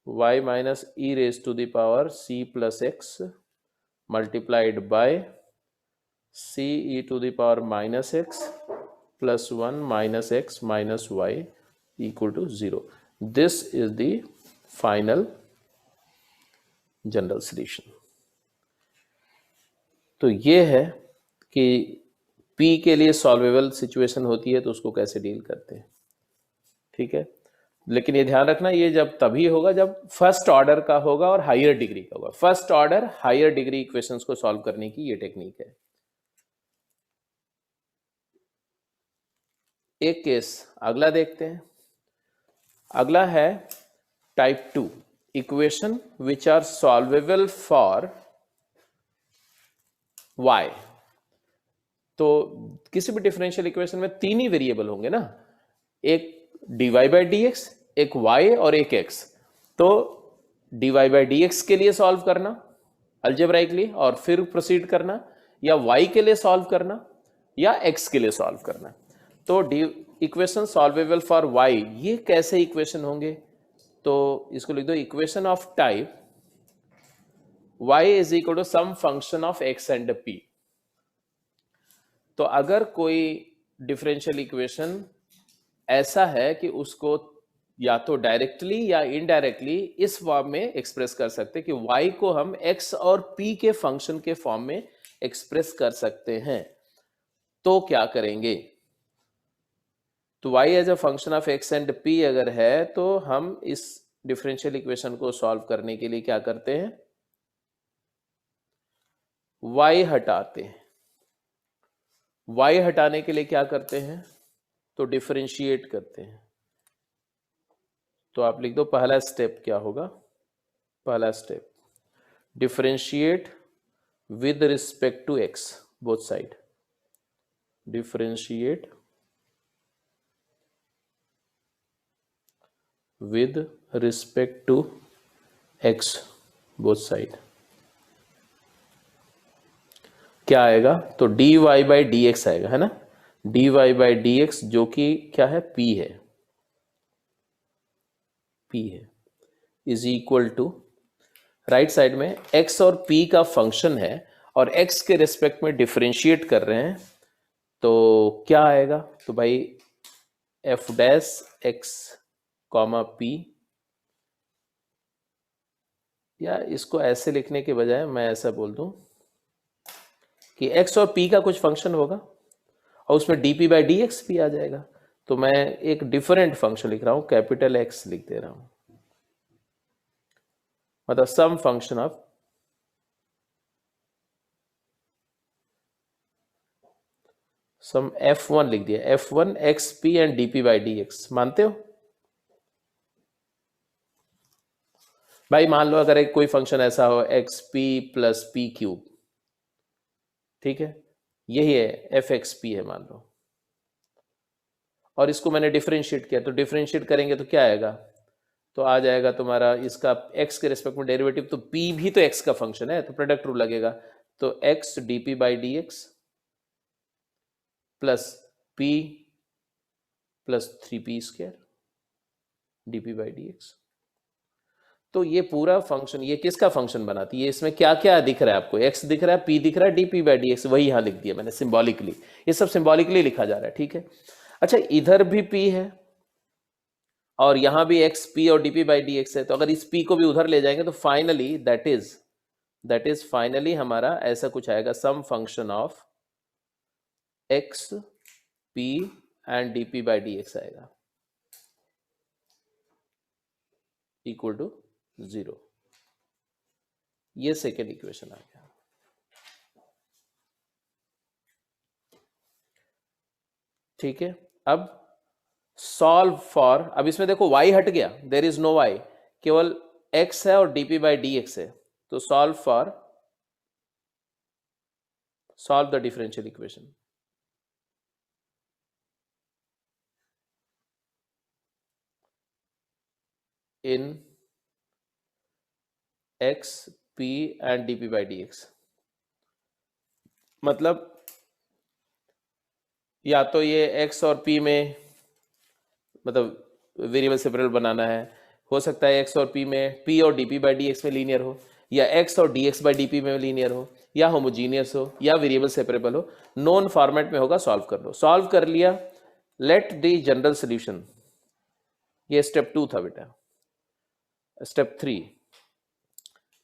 y minus e raise to the power c plus x multiplied by c e to the power minus x plus 1 minus x minus y equal to 0. This is the final general solution. तो ये है कि P के लिए सॉल्वेबल सिचुएशन होती है तो उसको कैसे डील करते हैं, ठीक है। लेकिन ये ध्यान रखना, ये जब तभी होगा जब फर्स्ट ऑर्डर का होगा और हायर डिग्री का होगा। First order higher degree equations को सॉल्व करने की ये टेक्निक है। एक केस अगला देखते हैं। अगला है type 2 equation which are solvable for y। तो किसी भी डिफरेंशियल इक्वेशन में तीन ही वेरिएबल होंगे ना, एक dy बाई डी एक्स, एक y और एक x। तो dy बाई डी एक्स के लिए सॉल्व करना अलजेब्राइकली और फिर प्रोसीड करना, या y के लिए सॉल्व करना या x के लिए सॉल्व करना। तो इक्वेशन सॉल्वेबल फॉर y, ये कैसे इक्वेशन होंगे, तो इसको लिख दो equation of type y is equal to some function of x and p। तो अगर कोई डिफरेंशियल इक्वेशन ऐसा है कि उसको या तो डायरेक्टली या इनडायरेक्टली इस फॉर्म में एक्सप्रेस कर सकते हैं कि y को हम x और p के फंक्शन के फॉर्म में एक्सप्रेस कर सकते हैं, तो क्या करेंगे। तो y as a function of x and p अगर है, तो हम इस डिफरेंशियल इक्वेशन को सॉल्व करने के लिए क्या करते हैं, y हटाते हैं। y हटाने के लिए क्या करते हैं, तो डिफरेंशिएट करते हैं। तो आप लिख दो पहला स्टेप क्या होगा, पहला step differentiate with respect to x both side, differentiate with respect to x both side. क्या आएगा, तो dy बाई डी एक्स आएगा, है ना, dy बाई डी एक्स जो कि क्या है, p है, p है, is equal to right side में x और p का फंक्शन है और x के रिस्पेक्ट में डिफरेंशिएट कर रहे हैं, तो क्या आएगा, तो भाई f dash x comma p, या इसको ऐसे लिखने के बजाय मैं ऐसा बोल दूं कि x और p का कुछ फंक्शन होगा और उसमें dp बाई डी एक्स भी आ जाएगा। तो मैं एक डिफरेंट फंक्शन लिख रहा हूं, कैपिटल X लिख दे रहा हूं, मतलब सम फंक्शन ऑफ सम f1 लिख दिया, f1 xp and dp by d x. मानते हो भाई, मान लो अगर एक कोई फंक्शन ऐसा हो xp प्लस p क्यूब, ठीक है, यही है fxp है मान लो, और इसको मैंने डिफरेंशिएट किया, तो डिफरेंशिएट करेंगे तो क्या आएगा, तो आ जाएगा तुम्हारा इसका x के रिस्पेक्ट में डेरिवेटिव, तो p भी तो x का फंक्शन है, तो प्रोडक्ट रूल लगेगा। तो x dp by d x plus p plus 3p square dp by d x. तो ये पूरा फंक्शन ये किसका फंक्शन बनाती है? इसमें क्या क्या दिख रहा है आपको? x दिख रहा है, p दिख रहा है, dp बाई डी एक्स वही यहां लिख दिया मैंने सिंबॉलिकली। ये सब सिंबॉलिकली लिखा जा रहा है, ठीक है। अच्छा, इधर भी p है और यहां भी x p और dp बाई डी एक्स है, तो अगर इस p को भी उधर ले जाएंगे तो फाइनली दैट इज फाइनली हमारा ऐसा कुछ आएगा, some function of x p and dp by d x आएगा इक्वल टू 0। ये सेकेंड इक्वेशन आ गया। ठीक है, अब सॉल्व फॉर, अब इसमें देखो y हट गया, देर इज नो y, केवल x है और dp बाई डी एक्स है। तो solve the differential equation. In x p and dp by d x, मतलब या तो ये x और p में मतलब वेरिएबल सेपरेबल बनाना है, हो सकता है x और p में p और dp बाई डी एक्स में लीनियर हो, या x और dx बाई dp में लीनियर हो, या होमोजीनियस हो, या वेरिएबल सेपरेबल हो। नॉन फॉर्मेट में होगा, सॉल्व कर लो। सॉल्व कर लिया, लेट द जनरल सोल्यूशन, ये स्टेप 2 था बेटा। Step 3,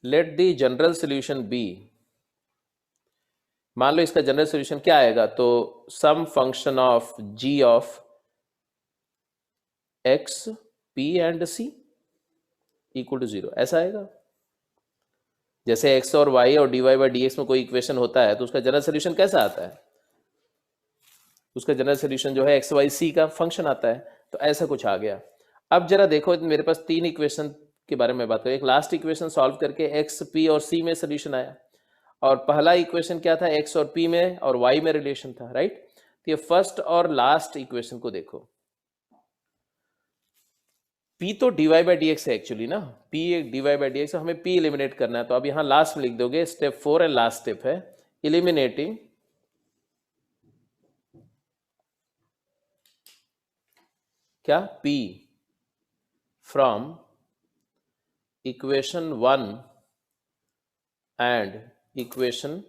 let the general solution be, मान लो इसका जनरल सोल्यूशन क्या आएगा, तो some function of g of x p and c equal to 0, ऐसा आएगा। जैसे x और y और dy बाई डी एक्स में कोई इक्वेशन होता है तो उसका जनरल सोल्यूशन कैसा आता है? उसका जनरल सोल्यूशन जो है x y c का फंक्शन आता है, तो ऐसा कुछ आ गया। अब जरा देखो, मेरे पास 3 इक्वेशन के बारे में बात करें। एक लास्ट इक्वेशन सॉल्व करके x p और c में सोल्यूशन आया, और पहला इक्वेशन क्या था? x और p में और y में रिलेशन था, राइट। तो ये फर्स्ट और लास्ट इक्वेशन को देखो, p तो dy बाई डी एक्स है एक्चुअली ना, p एक dy बाई डी एक्स, हमें p एलिमिनेट करना है। तो अब यहां लास्ट में लिख दोगे, स्टेप 4 एंड लास्ट स्टेप है, एलिमिनेटिंग क्या? p from equation 1 and equation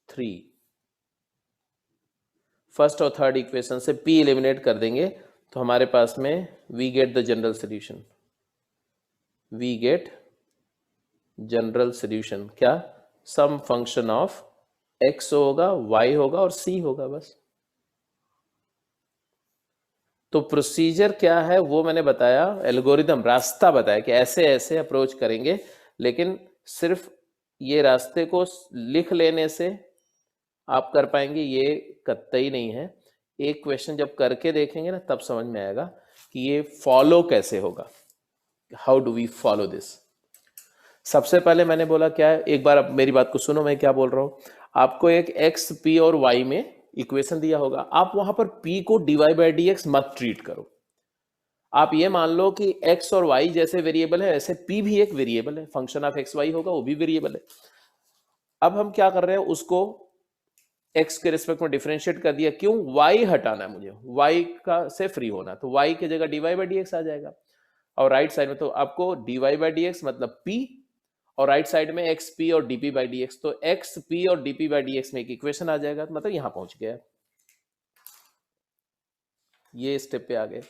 3। First और थर्ड इक्वेशन से p एलिमिनेट कर देंगे तो हमारे पास में we get the general solution. We get general solution क्या? सम फंक्शन ऑफ x होगा, y होगा और c होगा, बस। तो प्रोसीजर क्या है वो मैंने बताया, एल्गोरिदम, रास्ता बताया कि ऐसे ऐसे अप्रोच करेंगे, लेकिन सिर्फ ये रास्ते को लिख लेने से आप कर पाएंगे ये कतई नहीं है। एक क्वेश्चन जब करके देखेंगे ना तब समझ में आएगा कि ये फॉलो कैसे होगा, how do we follow this. सबसे पहले मैंने बोला क्या है, एक बार अब मेरी बात को सुनो, मैं क्या बोल रहा हूं। आपको एक x p और y में इक्वेशन दिया होगा, आप वहां पर p को dy बाई डी एक्स मत ट्रीट करो। आप ये मान लो कि x और y जैसे वेरिएबल है, ऐसे p भी एक वेरिएबल है, फंक्शन ऑफ x y होगा, वो भी वेरिएबल है। अब हम क्या कर रहे हैं, उसको x के रिस्पेक्ट में डिफरेंशिएट कर दिया। क्यों? y हटाना है मुझे, y का से फ्री होना, तो y की जगह dy बाई डी एक्स आ जाएगा। और राइट साइड में तो आपको dy बाई डी एक्स मतलब p, और राइट साइड में एक्स पी और dp बाई डी एक्स, तो एक्स पी और dp बाई डी एक्स में एक इक्वेशन आ जाएगा, मतलब यहां पहुंच गया। ये स्टेप पे आ गए।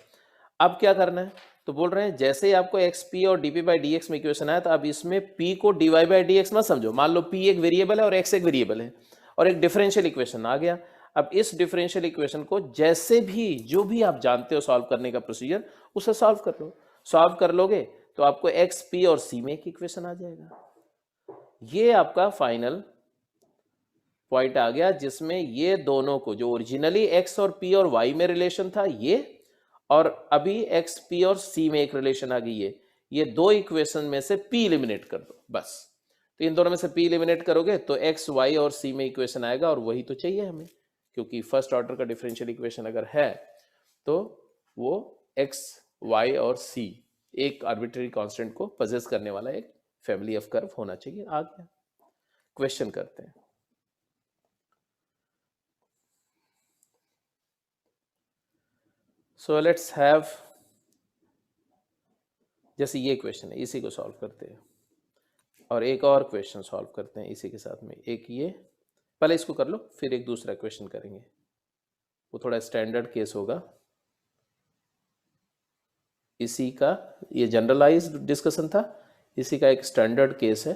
अब क्या करना है, तो बोल रहे हैं जैसे ही आपको एक्स पी और dp बाई डी एक्स में इक्वेशन आया, तो अब इसमें p को dy बाई डी एक्स मत समझो। मान लो p एक वेरिएबल है और x एक वेरिएबल है, और एक डिफरेंशियल इक्वेशन आ गया। अब इस डिफरेंशियल इक्वेशन को जैसे भी, जो भी आप जानते हो सॉल्व करने का प्रोसीजर, उसे सॉल्व कर लो। सॉल्व कर लोगे तो आपको एक्स पी और c में एक इक्वेशन आ जाएगा। ये आपका फाइनल पॉइंट आ गया, जिसमें ये दोनों को, जो ओरिजिनली x और p और y में रिलेशन था ये, और अभी x p और c में एक रिलेशन आ गई है, ये दो इक्वेशन में से p एलिमिनेट कर दो बस। तो इन दोनों में से p एलिमिनेट करोगे तो x y और c में इक्वेशन आएगा, और वही तो चाहिए हमें, क्योंकि फर्स्ट ऑर्डर का डिफरेंशियल इक्वेशन अगर है तो वो x y और c एक आर्बिट्ररी कांस्टेंट को पजेस करने वाला एक फैमिली ऑफ कर्व होना चाहिए। आ गया, क्वेश्चन करते हैं। सो लेट्स हैव, जैसे ये क्वेश्चन है इसी को सॉल्व करते हैं, और एक और क्वेश्चन सॉल्व करते हैं इसी के साथ में। एक ये, पहले इसको कर लो फिर एक दूसरा क्वेश्चन करेंगे, वो थोड़ा स्टैंडर्ड केस होगा। इसी का ये जनरलाइज्ड डिस्कशन था, इसी का एक स्टैंडर्ड केस है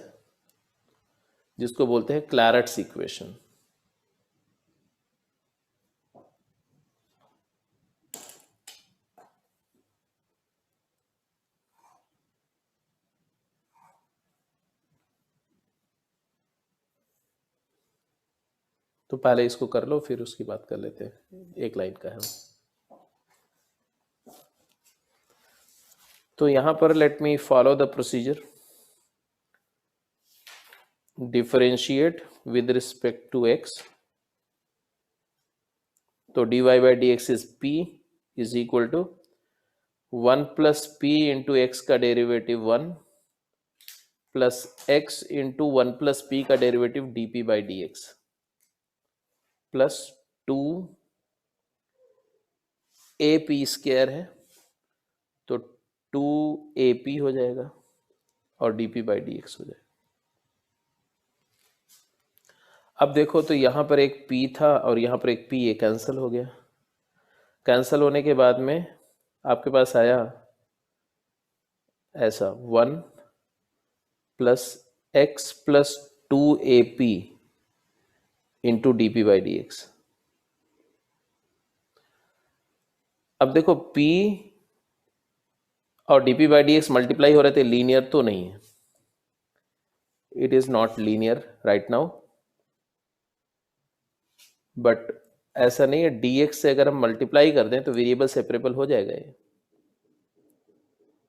जिसको बोलते हैं क्लैरेट्स इक्वेशन। तो पहले इसको कर लो फिर उसकी बात कर लेते हैं, एक लाइन का है वो। तो यहां पर let me follow the procedure, differentiate with respect to x. तो dy by d x is p is equal to 1 plus p into x का derivative 1 plus x into 1 plus p का derivative dp by d x plus 2 a p square है तो 2 ए पी हो जाएगा और dp बाई डी एक्स हो जाएगा। अब देखो तो यहां पर एक p था और यहां पर एक p, ये कैंसिल हो गया। कैंसिल होने के बाद में आपके पास आया ऐसा 1 plus x plus 2 a P into D p by d x. अब देखो p और d p by d x multiply हो रहे थे, लीनियर तो नहीं है, it is not linear right now, but ऐसा नहीं है dx से अगर हम मल्टीप्लाई कर दें तो वेरिएबल सेपरेबल हो जाएगा ये।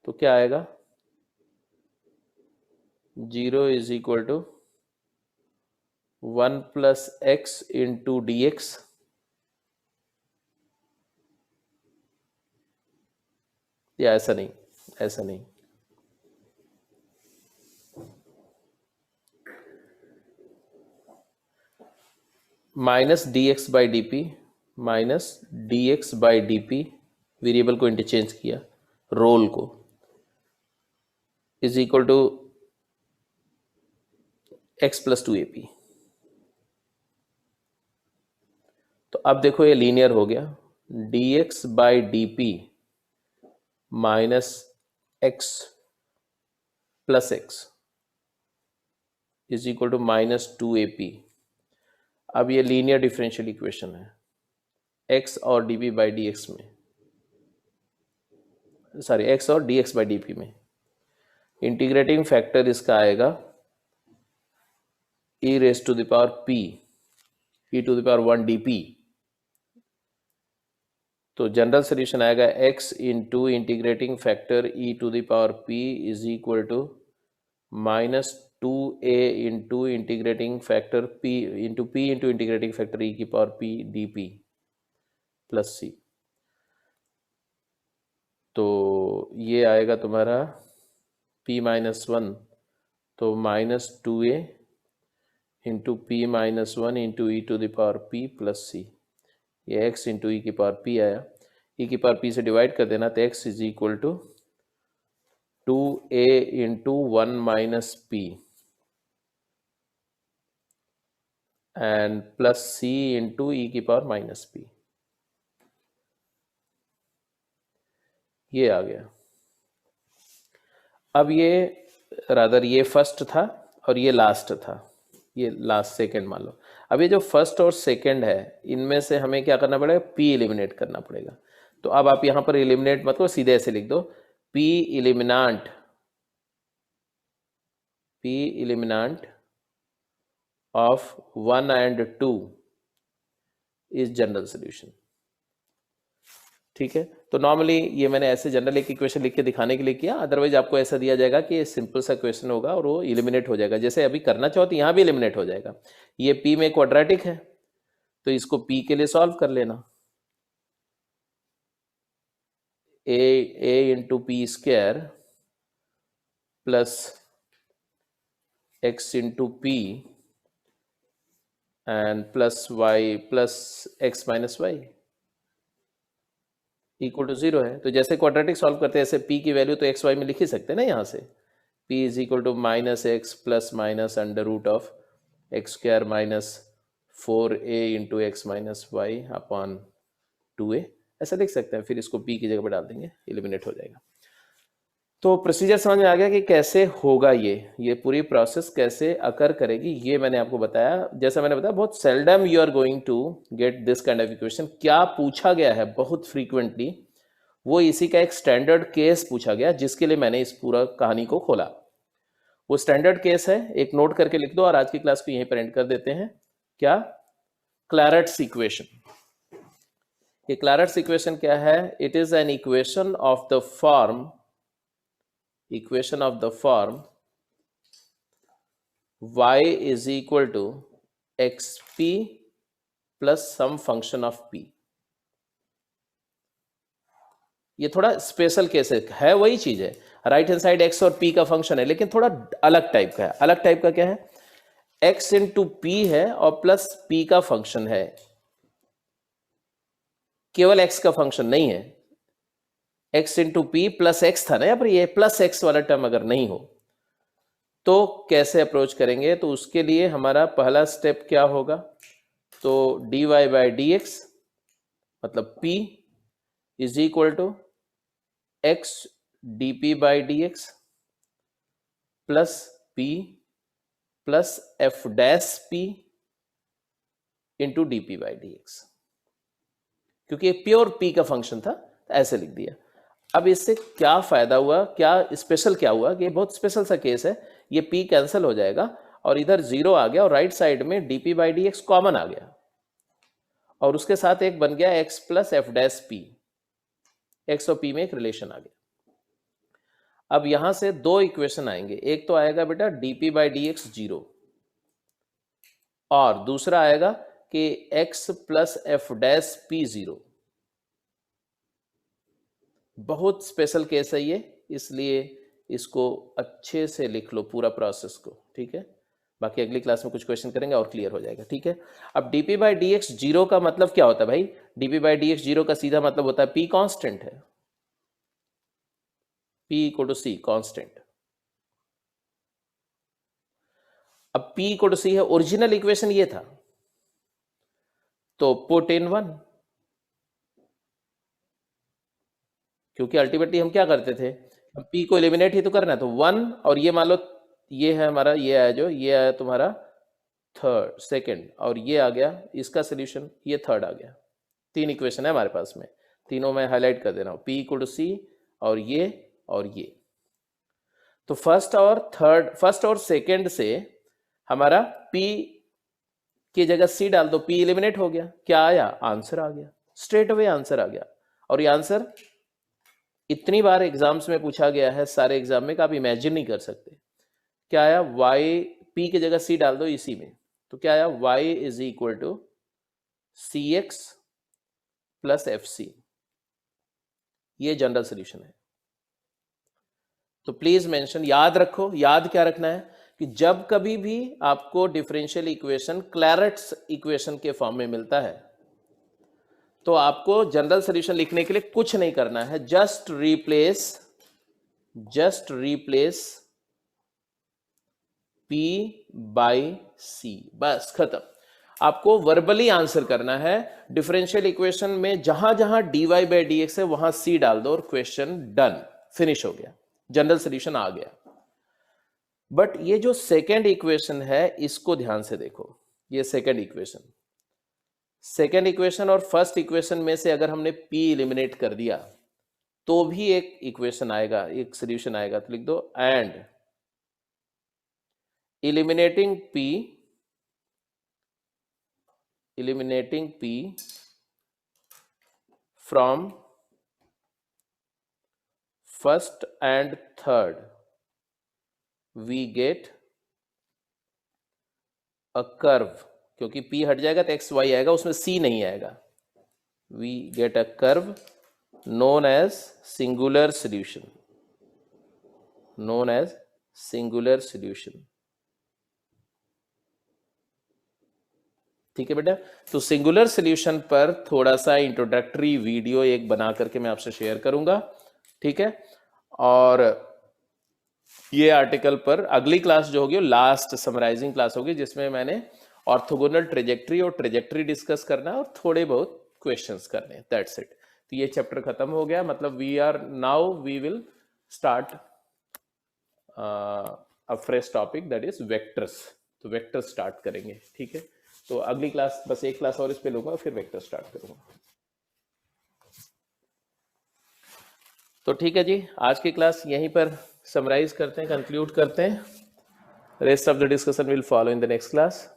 तो क्या आएगा, 0 is equal to 1 plus x into d x या ऐसा नहीं, ऐसा नहीं, minus d x by d p minus d x by d p, variable को इंटरचेंज किया, रोल को, is equal to x plus 2 a p. तो अब देखो ये लीनियर हो गया, d x by d p minus x plus x is equal to minus 2 a p. अब ये लीनियर डिफरेंशियल इक्वेशन है x और d p by d x में, सॉरी x और d x by d p में। इंटीग्रेटिंग फैक्टर इसका आएगा e raise to the power p e to the power 1 d p. तो जनरल सोल्यूशन आएगा x into integrating factor e to the power p is equal to minus 2a into integrating factor p into integrating factor e की power p d p plus c. तो ये आएगा तुम्हारा p माइनस 1, तो minus 2a into p minus 1 into e to the power p plus c. ये x इंटू ई की पावर p आया, e की पावर p से डिवाइड कर देना तो x is equal to 2a into 1 minus p and plus c into e की पावर माइनस p। ये आ गया। अब ये रादर ये फर्स्ट था और ये लास्ट था, ये लास्ट सेकंड मान लो। अब ये जो फर्स्ट और सेकंड है इनमें से हमें क्या करना पड़ेगा, p एलिमिनेट करना पड़ेगा। तो अब आप यहां पर एलिमिनेट मत करो, सीधे ऐसे लिख दो p eliminant of 1 and 2 is general solution. ठीक है, तो नॉर्मली ये मैंने ऐसे जनरल एक इक्वेशन लिख के दिखाने के लिए किया, अदरवाइज आपको ऐसा दिया जाएगा कि ये सिंपल सा क्वेश्चन होगा और वो इलिमिनेट हो जाएगा। जैसे अभी करना चाहो तो यहाँ भी इलिमिनेट हो जाएगा। ये p में क्वाड्रेटिक है तो इसको p के लिए सॉल्व कर लेना, a into p square plus x into p and plus y plus x minus y equal to 0 है। तो जैसे क्वाड्रेटिक सॉल्व करते हैं ऐसे p की वैल्यू तो एक्स वाई में लिख ही सकते हैं ना यहाँ से, p is equal to minus x plus minus under root of x square minus 4a into x minus y upon 2a, ऐसा लिख सकते हैं। फिर इसको p की जगह पर डाल देंगे, एलिमिनेट हो जाएगा। तो प्रोसीजर समझ में आ गया कि कैसे होगा ये पूरी प्रोसेस कैसे अकर करेगी, ये मैंने आपको बताया। जैसा मैंने बताया बहुत seldom you are going to get this kind of equation. क्या पूछा गया है बहुत फ्रीक्वेंटली, वो इसी का एक स्टैंडर्ड केस पूछा गया, जिसके लिए मैंने इस पूरा कहानी को खोला। वो स्टैंडर्ड केस है, एक नोट करके लिख दो और आज की क्लास को यहीं पर एंड कर देते हैं। क्या? Clairaut's equation. ये क्लैरेट्स इक्वेशन क्या है? It is an equation of the form y is equal to xp plus some function of p। ये थोड़ा स्पेशल केस है, वही चीज है, राइट हैंड साइड x और p का फंक्शन है, लेकिन थोड़ा अलग टाइप का है। अलग टाइप का क्या है? x इंटू पी है और प्लस p का फंक्शन है, केवल x का फंक्शन नहीं है। x into p plus x था ना यहाँ पर, ये प्लस एक्स वाला टर्म अगर नहीं हो तो कैसे अप्रोच करेंगे? तो उसके लिए हमारा पहला स्टेप क्या होगा? तो dy बाई डी एक्स मतलब p is equal to x dp by d x plus p plus f dash p into d p by d x, क्योंकि ये प्योर p का फंक्शन था, ऐसे लिख दिया। अब इससे क्या फायदा हुआ, क्या स्पेशल क्या हुआ कि ये बहुत स्पेशल सा केस है, ये p कैंसिल हो जाएगा और इधर 0 आ गया और राइट साइड में dp by d x common आ गया और उसके साथ एक बन गया x plus f dash p, x और p में एक रिलेशन आ गया। अब यहां से दो इक्वेशन आएंगे, एक तो आएगा बेटा dp बाई डी एक्स 0 और दूसरा आएगा कि x plus f dash p 0। बहुत स्पेशल केस है ये, इसलिए इसको अच्छे से लिख लो पूरा प्रोसेस को, ठीक है। बाकी अगली क्लास में कुछ क्वेश्चन करेंगे और क्लियर हो जाएगा, ठीक है। अब dp बाई डी एक्स 0 का मतलब क्या होता है भाई? dp बाई डी एक्स 0 का सीधा मतलब होता है p कांस्टेंट है, p equal to c constant. अब p इक्वल टू c है, ओरिजिनल इक्वेशन ये था, तो पुट इन 1, क्योंकि अल्टीमेटली हम क्या करते थे, p को एलिमिनेट ही तो करना है, तो 1 और ये मान लो ये है हमारा, ये आया जो, ये आया तुम्हारा सेकंड और ये आ गया इसका सोल्यूशन, ये थर्ड आ गया। तीन इक्वेशन है हमारे पास में, तीनों में हाईलाइट कर दे रहा हूं, p इक्वल टू c और ये। तो फर्स्ट और सेकंड से हमारा p की जगह c डाल दो, p एलिमिनेट हो गया, क्या आया? आंसर आ गया, स्ट्रेट अवे आंसर आ गया। और ये आंसर इतनी बार एग्जाम्स में पूछा गया है, सारे एग्जाम में, आप इमेजिन नहीं कर सकते। क्या आया? y, p की जगह c डाल दो इसी में, तो क्या आया? y is equal to c x plus f c, ये जनरल सोल्यूशन है। तो प्लीज मेंशन, याद रखो, याद क्या रखना है कि जब कभी भी आपको डिफरेंशियल इक्वेशन क्लैरेट्स इक्वेशन के फॉर्म में मिलता है तो आपको जनरल सोल्यूशन लिखने के लिए कुछ नहीं करना है, just replace p by c, बस खत्म। आपको वर्बली आंसर करना है डिफरेंशियल इक्वेशन में, जहां जहां dy बाई डी एक्स है वहां c डाल दो और क्वेश्चन डन, फिनिश हो गया, जनरल सोल्यूशन आ गया। बट ये जो सेकेंड इक्वेशन है इसको ध्यान से देखो, ये सेकेंड इक्वेशन और फर्स्ट इक्वेशन में से अगर हमने p एलिमिनेट कर दिया तो भी एक इक्वेशन आएगा, एक सोल्यूशन आएगा। तो लिख दो and eliminating p from first and third we get a curve, क्योंकि p हट जाएगा तो x y आएगा, उसमें c नहीं आएगा। we get a curve known as singular solution, known as singular solution. ठीक है बेटा, तो सिंगुलर सॉल्यूशन पर थोड़ा सा इंट्रोडक्टरी वीडियो एक बना करके मैं आपसे शेयर करूंगा। ठीक है, और ये आर्टिकल पर अगली क्लास जो होगी लास्ट समराइजिंग क्लास होगी, जिसमें मैंने ऑर्थोगोनल ट्रेजेक्टरी और ट्रेजेक्टरी डिस्कस करना है और थोड़े बहुत क्वेश्चंस करने हैं, दैट्स इट। तो ये चैप्टर खत्म हो गया, मतलब we will start a fresh topic that is vectors. तो वेक्टर स्टार्ट करेंगे। ठीक है, तो अगली क्लास बस एक क्लास और इस पे लूंगा, फिर वेक्टर स्टार्ट करूंगा। तो ठीक है जी, आज की क्लास यहीं पर समराइज करते हैं, कंक्लूड करते हैं। Rest of the discussion will follow in the next class.